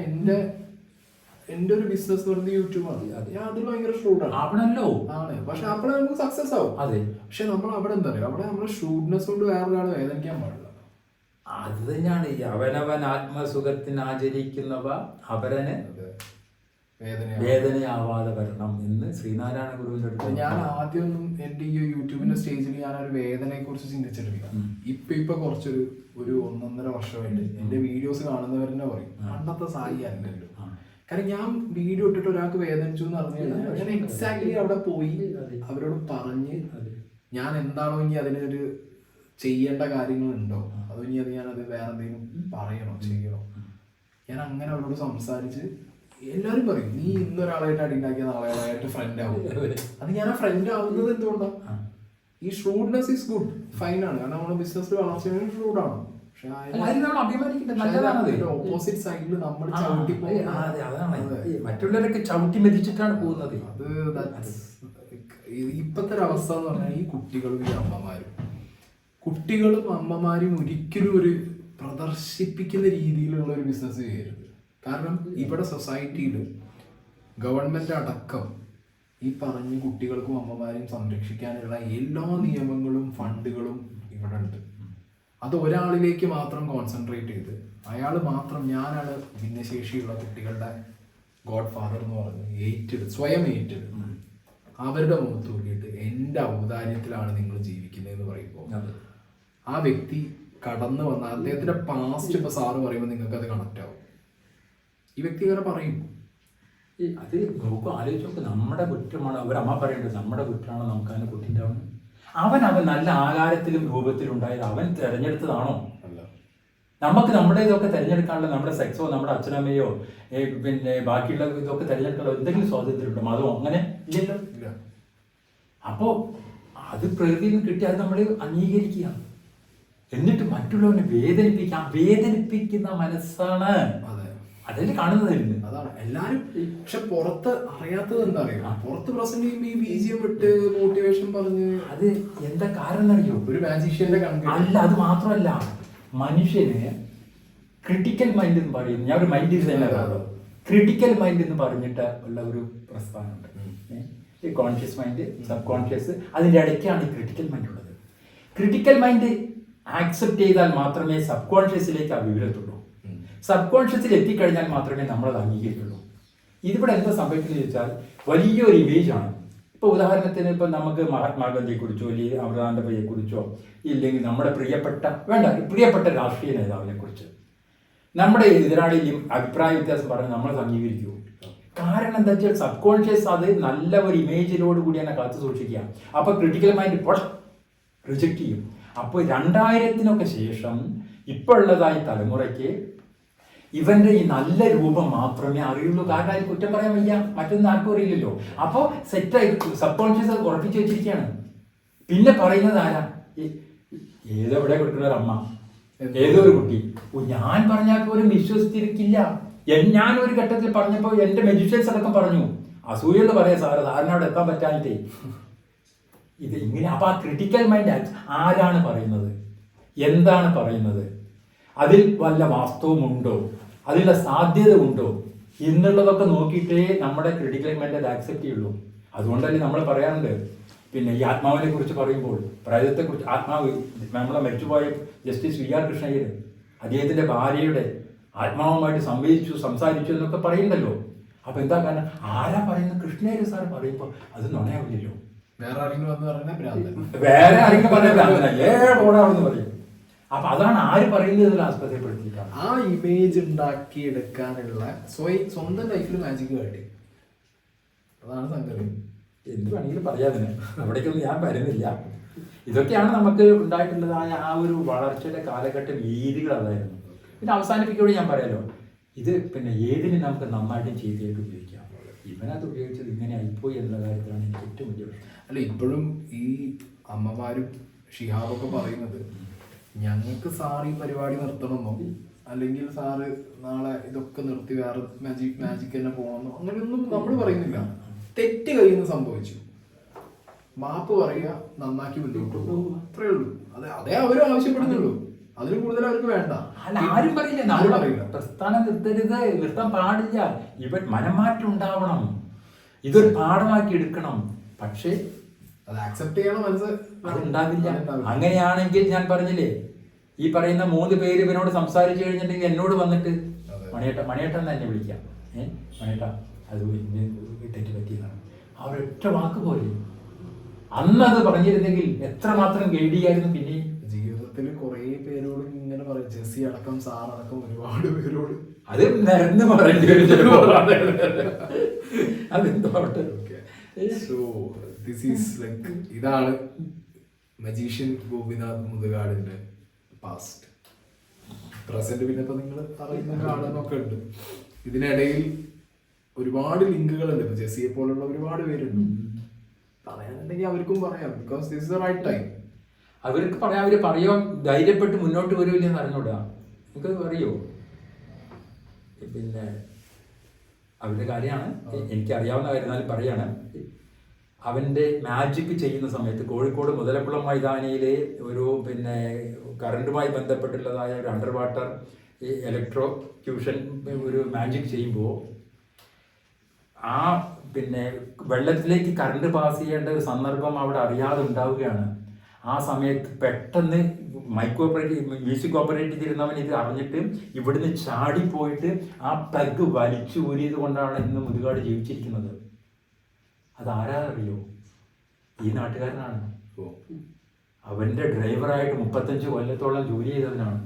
എന്റെ ഒരു ബിസിനസ് പറയുന്നത് യൂട്യൂബാണ്. ഞാൻ അതിൽ ഭയങ്കര ഷൂഡാണ് ആവണല്ലോ ആണ്. പക്ഷെ അവിടെ നമുക്ക് സക്സസ് ആവും. അതെ. പക്ഷെ നമ്മൾ അവിടെ എന്താ പറയുക, അവിടെ നമ്മുടെ ഷൂഡ്നെസ് കൊണ്ട് വേറൊരാൾ വേദനിക്കാൻ പാടില്ല. അത് തന്നെയാണ് അവനവൻ ആത്മസുഖത്തിന് ആചരിക്കുന്നവ അവരന് വേദനയാവാതെ വരണം എന്ന് ശ്രീനാരായണ ഗുരുവിന്റെ അടുത്ത് ഞാൻ ആദ്യമൊന്നും എന്റെ ഈ യൂട്യൂബിന്റെ സ്റ്റേജിൽ ഞാൻ ഒരു വേദനയെ കുറിച്ച് ചിന്തിച്ചിട്ടില്ല. ഇപ്പൊ കുറച്ചൊരു 1.5 വർഷമായിട്ട് എന്റെ വീഡിയോസ് കാണുന്നവരെന്നെ പറയും പണ്ടത്തെ സായി അല്ലല്ലോ. കാരണം ഞാൻ വീഡിയോ ഇട്ടിട്ട് ഒരാൾക്ക് വേദനിച്ചു എന്ന് പറഞ്ഞു കഴിഞ്ഞാൽ ഞാൻ എക്സാക്ട്ലി അവിടെ പോയി അവരോട് പറഞ്ഞ് ഞാൻ എന്താണോ ഇനി അതിനൊരു ചെയ്യേണ്ട കാര്യങ്ങളുണ്ടോ അതോ ഇനി അത് ഞാനത് വേറെ എന്തെങ്കിലും പറയണോ ചെയ്യണോ, ഞാൻ അങ്ങനെ അവരോട് സംസാരിച്ച് എല്ലാവരും പറയും നീ ഇന്നൊരാളായിട്ട് അടിണ്ടാക്കിയ നാളെയാളായിട്ട് ഫ്രണ്ട് ആവും. അത് ഞാൻ ആ ഫ്രണ്ട് ആവുന്നത് എന്തുകൊണ്ടാണ്? ഈ ഷ്രൂഡ്നെസ് ഈസ് ഗുഡ്, ഫൈൻ ആണ്. കാരണം നമ്മുടെ ബിസിനസ് വളർച്ച ഷ്രൂഡാണ്. ഓപ്പോസിറ്റ് സൈഡിൽ നമ്മൾ മറ്റുള്ളവരൊക്കെ ചവിട്ടി മെതിച്ചിട്ടാണ് പോകുന്നത്. അത് ഇപ്പത്തെ ഒരു അവസ്ഥ എന്ന് പറഞ്ഞാൽ ഈ കുട്ടികളും ഈ കുട്ടികളും അമ്മമാരും ഒരിക്കലും ഒരു പ്രദർശിപ്പിക്കുന്ന രീതിയിലുള്ള ഒരു ബിസിനസ് ചെയ്യരുത്. കാരണം ഇവിടെ സൊസൈറ്റിയിൽ ഗവൺമെന്റ് അടക്കം ഈ പറഞ്ഞ കുട്ടികൾക്കും അമ്മമാരെയും സംരക്ഷിക്കാനുള്ള എല്ലാ നിയമങ്ങളും ഫണ്ടുകളും ഇവിടെ ഉണ്ട്. അത് ഒരാളിലേക്ക് മാത്രം കോൺസെൻട്രേറ്റ് ചെയ്ത് അയാൾ മാത്രം ഞാനാണ് ഭിന്നശേഷിയുള്ള കുട്ടികളുടെ ഗോഡ് ഫാദർ എന്ന് പറഞ്ഞ് സ്വയം ഏറ്റെടുത്ത് അവരുടെ മുഖത്ത് നോക്കിയിട്ട് എൻ്റെ ഔദാര്യത്തിലാണ് നിങ്ങൾ ജീവിക്കുന്നതെന്ന് പറയുമ്പോൾ ആ വ്യക്തി കടന്നു വന്ന അദ്ദേഹത്തിന്റെ പാസ്റ്റ് ഇപ്പൊ സാറ് പറയുമ്പോൾ നിങ്ങൾക്ക് അത് കണക്ട് ആവും. ഈ വ്യക്തി ഇങ്ങനെ പറയും അത് നോക്കും, ആലോചിച്ച് നോക്കും. നമ്മുടെ കുറ്റമാണ് അവരമ്മ പറയേണ്ടത്, നമ്മുടെ കുറ്റമാണോ നമുക്ക് അതിന് കുട്ടിണ്ടാവുന്നത്? അവൻ നല്ല ആകാരത്തിലും രൂപത്തിലും ഉണ്ടായത് അവൻ തിരഞ്ഞെടുത്തതാണോ? നമുക്ക് നമ്മുടെ ഇതൊക്കെ തിരഞ്ഞെടുക്കാനുള്ള നമ്മുടെ സെക്സോ നമ്മുടെ അച്ഛനമ്മയോ പിന്നെ ബാക്കിയുള്ള ഇതൊക്കെ തിരഞ്ഞെടുക്കാനുള്ള എന്തെങ്കിലും സ്വാതന്ത്ര്യമുണ്ടോ? മതമോ അങ്ങനെ ഇല്ലല്ലോ. അപ്പോ അത് പ്രകൃതിയിൽ നിന്ന് കിട്ടി അത് നമ്മൾ അംഗീകരിക്കുക. എന്നിട്ട് മറ്റുള്ളവനെ വേദനിപ്പിക്കുന്ന മനസ്സാണ് അതിൽ കാണുന്നതായിരുന്നു. അതാണ് എല്ലാരും. പക്ഷെ പുറത്ത് അറിയാത്തത് എന്താ അറിയാം, പുറത്ത് പ്രസന്റ് ചെയ്യുമ്പോൾ ഈ ബീജിയം വിട്ട് മോട്ടിവേഷൻ പറഞ്ഞ് അത് എന്താ കാരണം എന്നറിയോ? ഒരു മാജിഷ്യന്റെ അല്ല, അത് മാത്രമല്ല, മനുഷ്യന് ക്രിട്ടിക്കൽ മൈൻഡ് എന്ന് പറയുന്നത്, ഞാൻ ഒരു മൈൻഡ് ഡിസൈനറാണോ, ക്രിട്ടിക്കൽ മൈൻഡ് എന്ന് പറഞ്ഞിട്ട് ഉള്ള ഒരു പ്രസ്ഥാനമുണ്ട്. ഈ കോൺഷ്യസ് മൈൻഡ്, സബ് കോൺഷ്യസ്, അതിൻ്റെ ഇടയ്ക്കാണ് ഈ ക്രിട്ടിക്കൽ മൈൻഡ് ഉള്ളത്. ക്രിട്ടിക്കൽ മൈൻഡ് ആക്സെപ്റ്റ് ചെയ്താൽ മാത്രമേ സബ് കോൺഷ്യസിലേക്ക് ആ വിവരത്തുള്ളൂ. സബ് കോൺഷ്യസിൽ എത്തിക്കഴിഞ്ഞാൽ മാത്രമേ നമ്മളത് അംഗീകരിക്കുള്ളൂ. ഇതിവിടെ എന്താ സംഭവിക്കുന്നത് ചോദിച്ചാൽ വലിയൊരു ഇമേജാണ്. ഇപ്പോൾ ഉദാഹരണത്തിന് ഇപ്പം നമുക്ക് മഹാത്മാഗാന്ധിയെക്കുറിച്ചോ അല്ലെങ്കിൽ അമൃതാനന്ദമയെക്കുറിച്ചോ ഇല്ലെങ്കിൽ നമ്മുടെ പ്രിയപ്പെട്ട രാഷ്ട്രീയ നേതാവിനെ കുറിച്ച് നമ്മുടെ എതിരാളിയും അഭിപ്രായ വ്യത്യാസം പറഞ്ഞ് നമ്മൾ അംഗീകരിക്കുമോ? കാരണം എന്താ വെച്ചാൽ സബ് കോൺഷ്യസ് അത് നല്ല ഒരു ഇമേജിനോട് കൂടി തന്നെ കാത്തു സൂക്ഷിക്കുക. അപ്പോൾ ക്രിട്ടിക്കൽ മൈൻഡ് റിജക്റ്റ് ചെയ്യും. അപ്പോൾ 2000-നൊക്കെ ശേഷം ഇപ്പോൾ ഉള്ളതായി തലമുറയ്ക്ക് ഇവന്റെ ഈ നല്ല രൂപം മാത്രമേ അറിയുള്ളൂ. കാരണം അതിൽ കുറ്റം പറയാൻ വയ്യ, മറ്റൊന്നും ആർക്കും അറിയില്ലല്ലോ. അപ്പോൾ സെറ്റായി സബ് കോൺഷ്യസ് ഉറപ്പിച്ചു വെച്ചിരിക്കുകയാണ്. പിന്നെ പറയുന്നത് ആരാ? ഏതെവിടെ കൊടുക്കുന്ന ഒരു അമ്മ, ഏതോ ഒരു കുട്ടി. ഞാൻ പറഞ്ഞാൽ പോലും വിശ്വസിച്ചിരിക്കില്ല. ഞാൻ ഒരു ഘട്ടത്തിൽ പറഞ്ഞപ്പോൾ എൻ്റെ മെജിഷ്യൻസ് അടക്കം പറഞ്ഞു അസൂയെന്ന് പറയാം സാറ്, സാറിന് അവിടെ എത്താൻ പറ്റാനിട്ടേ ഇത് ഇങ്ങനെ. അപ്പൊ ആ ക്രിട്ടിക്കൽ മൈൻഡ് ആരാണ് പറയുന്നത്, എന്താണ് പറയുന്നത്, അതിൽ വല്ല വാസ്തവമുണ്ടോ, അതിലുള്ള സാധ്യത ഉണ്ടോ എന്നുള്ളതൊക്കെ നോക്കിയിട്ടേ നമ്മുടെ ക്രിട്ടിക്കൽ മൈൻഡ് അത് ആക്സെപ്റ്റ് ചെയ്യുള്ളൂ. അതുകൊണ്ടല്ലേ നമ്മൾ പറയാറുണ്ട്, പിന്നെ ഈ ആത്മാവിനെ കുറിച്ച് പറയുമ്പോൾ പ്രേതത്തെക്കുറിച്ച്, ആത്മാവ് നമ്മളെ മരിച്ചുപോയ ജസ്റ്റിസ് വി.ആർ. കൃഷ്ണയ്യർ അദ്ദേഹത്തിന്റെ ഭാര്യയുടെ ആത്മാവുമായിട്ട് സംസാരിച്ചു എന്നൊക്കെ പറയുന്നല്ലോ. അപ്പൊ എന്താ കാരണം, ആരാ പറയുന്നത്? കൃഷ്ണയ്യർ സാർ പറയുമ്പോൾ അത് നുണയാവില്ലല്ലോ. വേറെ ആരെങ്കിലും വേറെ ആരെങ്കിലും പറയാൻ പറയും. അപ്പൊ അതാണ് ആര് പറയുന്നത് ആസ്പദപ്പെടുത്തിയിട്ടാണ് ആ ഇമേജ് ഉണ്ടാക്കിയെടുക്കാനുള്ള സ്വന്തം ലൈഫിൽ മാജിക് കാട്ടി. അതാണ് സംഗതി. എന്ത് വേണമെങ്കിലും പറയാതിന് അവിടേക്കൊന്നും ഞാൻ വരുന്നില്ല. ഇതൊക്കെയാണ് നമുക്ക് ഉണ്ടായിട്ടുള്ളതായ ആ ഒരു വളർച്ചയുടെ കാലഘട്ട രീതികൾ അതായിരുന്നു. പിന്നെ അവസാനിപ്പിക്കുമ്പോൾ ഞാൻ പറയാലോ, ഇത് പിന്നെ ഏതിനും നമുക്ക് നന്നായിട്ടും ചെയ്തിട്ട് ഉപയോഗിക്കാം. ഇവനത് ഉപയോഗിച്ചത് ഇങ്ങനെ ആയിപ്പോയി എന്നുള്ള കാര്യത്തിലാണ് എനിക്ക് ഏറ്റവും വലിയ പ്രശ്നം. അല്ല, ഇപ്പോഴും ഈ അമ്മമാരും ഷിഹാബൊക്കെ പറയുന്നത് ഞങ്ങൾക്ക് സാർ ഈ പരിപാടി നിർത്തണമെന്നോ അല്ലെങ്കിൽ സാറ് നാളെ ഇതൊക്കെ നിർത്തി വേറെ മാജിക് തന്നെ പോകണമെന്നോ അങ്ങനെയൊന്നും നമ്മൾ പറയുന്നില്ല. തെറ്റ് കയ്യിൽ നിന്ന് സംഭവിച്ചു, മാപ്പ് പറയുക, നന്നാക്കി മുന്നോട്ട് പോകും, അത്രേ ഉള്ളൂ. അതേ അവരും ആവശ്യപ്പെടുന്നുള്ളൂ, അതിന് കൂടുതൽ അവർക്ക് വേണ്ട. അല്ല, ആരും പറയില്ല പ്രസ്ഥാനം നിർത്തരുത്, നിർത്താൻ പാടില്ല, ഇവൻ മനംമാറ്റം ഉണ്ടാവണം, ഇതൊരു പാഠമാക്കി എടുക്കണം. പക്ഷേ അത് ആക്സെപ്റ്റ് ചെയ്യണം, അതുണ്ടാവില്ല. അങ്ങനെയാണെങ്കിൽ ഞാൻ പറഞ്ഞില്ലേ, ഈ പറയുന്ന 3 പേര് ഇവനോട് സംസാരിച്ചു കഴിഞ്ഞിട്ടുണ്ടെങ്കിൽ എന്നോട് വന്നിട്ട് മണിയേട്ടൻ തന്നെ വിളിക്കാം, മണിയേട്ട അത് ഇന്ന് തെറ്റ് പറ്റിയതാണ്. ആ ഒരൊറ്റ വാക്ക് പോലെ അന്നത് പറഞ്ഞിരുന്നെങ്കിൽ എത്രമാത്രം ഗൈഡിയായിരുന്നു. പിന്നെ ജീവിതത്തിൽ കുറേ പേരോട് ഇങ്ങനെ പറയും, ജെസ്സി അടക്കം സാർ അടക്കം ഒരുപാട് പേരോട് അത് നിരന്ന് പറയേണ്ടി വരും. അതെന്തോട്ടെ. സോ ദിസ് ഈസ് ലൈക്ക് ഇതാണ് മജീഷ്യൻ ഗോപിനാഥ് മുതുകാടിന്റെ പാസ്റ്റ്. പ്രസന്റ് പിന്നെ ഇപ്പൊ നിങ്ങൾ അറിയുന്ന കാണുന്നൊക്കെ ഉണ്ട്. ഇതിനിടയിൽ ഒരുപാട് ലിങ്കുകളുണ്ട്. ഇപ്പൊ ജെസ്സിയെ പോലുള്ള ഒരുപാട് പേരുണ്ട്. പറയാനുണ്ടെങ്കിൽ അവർക്കും പറയാം, because this is the right time. അവർക്ക് പറയാം, അവർ പറയാൻ ധൈര്യപ്പെട്ട് മുന്നോട്ട് വരുമില്ലെന്ന് അറിഞ്ഞൂടാ. നിങ്ങൾക്ക് അറിയോ, പിന്നെ അവരുടെ കാര്യമാണ്, എനിക്കറിയാവുന്ന കാര്യം എന്നാലും പറയാണ്. അവൻ്റെ മാജിക് ചെയ്യുന്ന സമയത്ത് കോഴിക്കോട് മുതലക്കുളം മൈതാനിയിലെ ഒരു പിന്നെ കറണ്ടുമായി ബന്ധപ്പെട്ടുള്ളതായ ഒരു അണ്ടർ വാട്ടർ ഇലക്ട്രോക്യൂഷൻ ഒരു മാജിക് ചെയ്യുമ്പോൾ ആ പിന്നെ വെള്ളത്തിലേക്ക് കറണ്ട് പാസ് ചെയ്യേണ്ട ഒരു സന്ദർഭം അവിടെ അറിയാതെ ഉണ്ടാവുകയാണ്. ആ സമയത്ത് പെട്ടെന്ന് മൈക്ക് ഓപ്പറേറ്റ് മ്യൂസിക് ഓപ്പറേറ്റ് ചെയ്തിരുന്നവൻ ഇത് അറിഞ്ഞിട്ട് ഇവിടുന്ന് ചാടിപ്പോയിട്ട് ആ പ്ലഗ് വലിച്ചു ഊരിയത് കൊണ്ടാണ് ഇന്ന് മുതുകാട് ജീവിച്ചിരിക്കുന്നത്. അതാരാറിയോ? ഈ നാട്ടുകാരനാണ്. അവൻ്റെ ഡ്രൈവറായിട്ട് 35 കൊല്ലത്തോളം ജോലി ചെയ്തവനാണ്.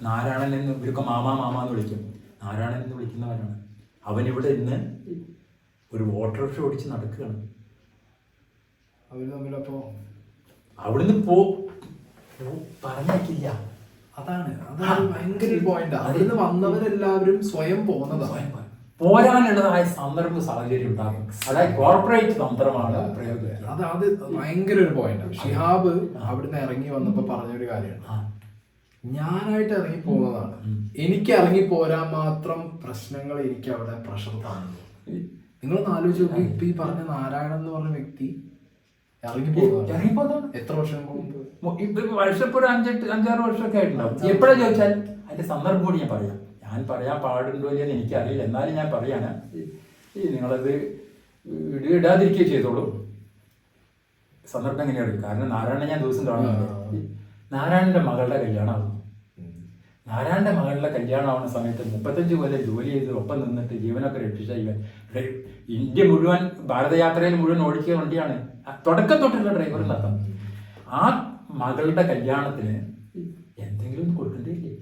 നാരായണൻ എന്ന് ഇവരൊക്കെ മാമാന്ന് വിളിക്കും. നാരായണൻ എന്ന് വിളിക്കുന്നവനാണ്. അവനിവിടെ ഇന്ന് ഒരു ഓട്ടോറിക്ഷ ഓടിച്ച് നടക്കുകയാണ്. അവിടുന്ന് പറഞ്ഞേക്കില്ല. അതാണ് ഭയങ്കര ഒരു പോയിന്റ്. അവിടുന്ന് വന്നവരെല്ലാവരും സ്വയം പോകുന്നതാണ്. പോരാനുള്ളതായ സന്ദർഭ സാഹചര്യം ഉണ്ടാകും. അതായത് കോർപ്പറേറ്റ് തന്ത്രമാണ് പ്രയോഗിക്കുക. അത് ഭയങ്കര ഒരു പോയിന്റാണ്. ഷിഹാബ് അവിടുന്ന് ഇറങ്ങി വന്നപ്പോ പറഞ്ഞൊരു കാര്യമാണ്, ഞാനായിട്ട് ഇറങ്ങി പോകുന്നതാണ്, എനിക്ക് ഇറങ്ങി പോരാൻ മാത്രം പ്രശ്നങ്ങൾ എനിക്ക് അവിടെ പ്രഷർ താങ്ങുന്നു. നിങ്ങളൊന്ന് ആലോചിച്ച് നോക്കി. ഇപ്പൊ ഈ പറഞ്ഞ നാരായണൻ എന്ന് പറഞ്ഞ വ്യക്തി ഇറങ്ങിപ്പോതാണ്. എത്ര വർഷം മുമ്പ്? വർഷപ്പോ ഒരു 5-6 വർഷമൊക്കെ ആയിട്ടുണ്ടാവും. എപ്പോഴാ ചോദിച്ചാൽ അതിന്റെ സന്ദർഭം കൂടി ഞാൻ പറയാം. ഞാൻ പറയാൻ പാടുണ്ടോ ഇല്ലെന്ന് എനിക്കറിയില്ല, എന്നാലും ഞാൻ പറയാണ്. നിങ്ങളത് ഇടാതിരിക്കുകയോ ചെയ്തോളൂ. സന്ദർഭം എങ്ങനെയാണ്? കാരണം നാരായണനെ ഞാൻ ദിവസം കാണുന്നുണ്ട്. നാരായണന്റെ മകളുടെ കല്യാണമാകുന്നു. നാരായണന്റെ മകളുടെ കല്യാണമാവുന്ന സമയത്ത് 35 കൊല്ലം ജോലി ചെയ്ത് ഒപ്പം നിന്നിട്ട് ജീവനൊക്കെ രക്ഷിച്ച ഇവൻ ഇന്ത്യ മുഴുവൻ ഭാരതയാത്രയിൽ മുഴുവൻ ഓടിക്കുക വണ്ടിയാണ്. തുടക്കം തൊട്ടുള്ള ഡ്രൈവർ നടത്തും. ആ മകളുടെ കല്യാണത്തിന് എന്തെങ്കിലും ഒന്ന് കൊടുക്കേണ്ടിയില്ലേ?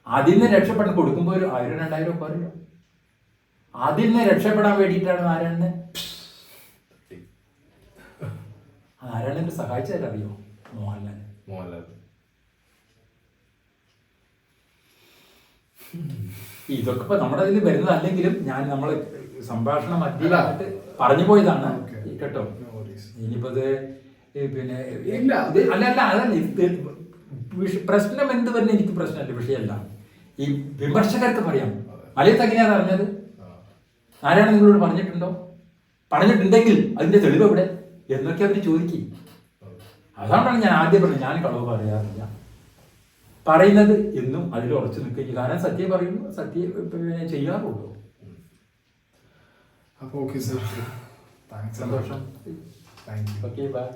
അതിൽ നിന്ന് രക്ഷപ്പെടാൻ കൊടുക്കുമ്പോൾ ഒരു 1000-2000 പറയോ? അതിൽ നിന്ന് രക്ഷപ്പെടാൻ വേണ്ടിയിട്ടാണ് നാരായണനെ സഹായിച്ചതറിയോ? മോഹൻലാൽ. ഇതൊക്കെ ഇപ്പൊ നമ്മുടെ ഇതിൽ വരുന്നതല്ലെങ്കിലും ഞാൻ നമ്മളെ സംഭാഷണം മധ്യമായിട്ട് പറഞ്ഞു പോയതാണ് കേട്ടോ. ഇനിയിപ്പോ ഇത് പിന്നെ അതല്ല പ്രശ്നം എന്ത് വരുന്ന എനിക്ക് പ്രശ്നമല്ല, വിഷയമല്ല. ഈ വിമർശകർക്ക് പറയാം. മലയത്ത് എങ്ങനെയാണ് അറിഞ്ഞത്? ആരാണ് നിങ്ങളോട് പറഞ്ഞിട്ടുണ്ടോ? പറഞ്ഞിട്ടുണ്ടെങ്കിൽ അതിന്റെ തെളിവ് എവിടെ എന്നൊക്കെ അവർ ചോദിക്കും. അതുകൊണ്ടാണ് ഞാൻ ആദ്യം പറഞ്ഞത് ഞാൻ കളവ് പറയാറില്ല. പറയുന്നത് എന്നും അതിൽ ഉറച്ചു നിൽക്കുക. കാരണം സത്യം പറയുന്നു, സത്യം ചെയ്യാറുള്ളൂ. അപ്പോൾ ഓക്കെ സർ, സന്തോഷം. Thank you. Okay, by.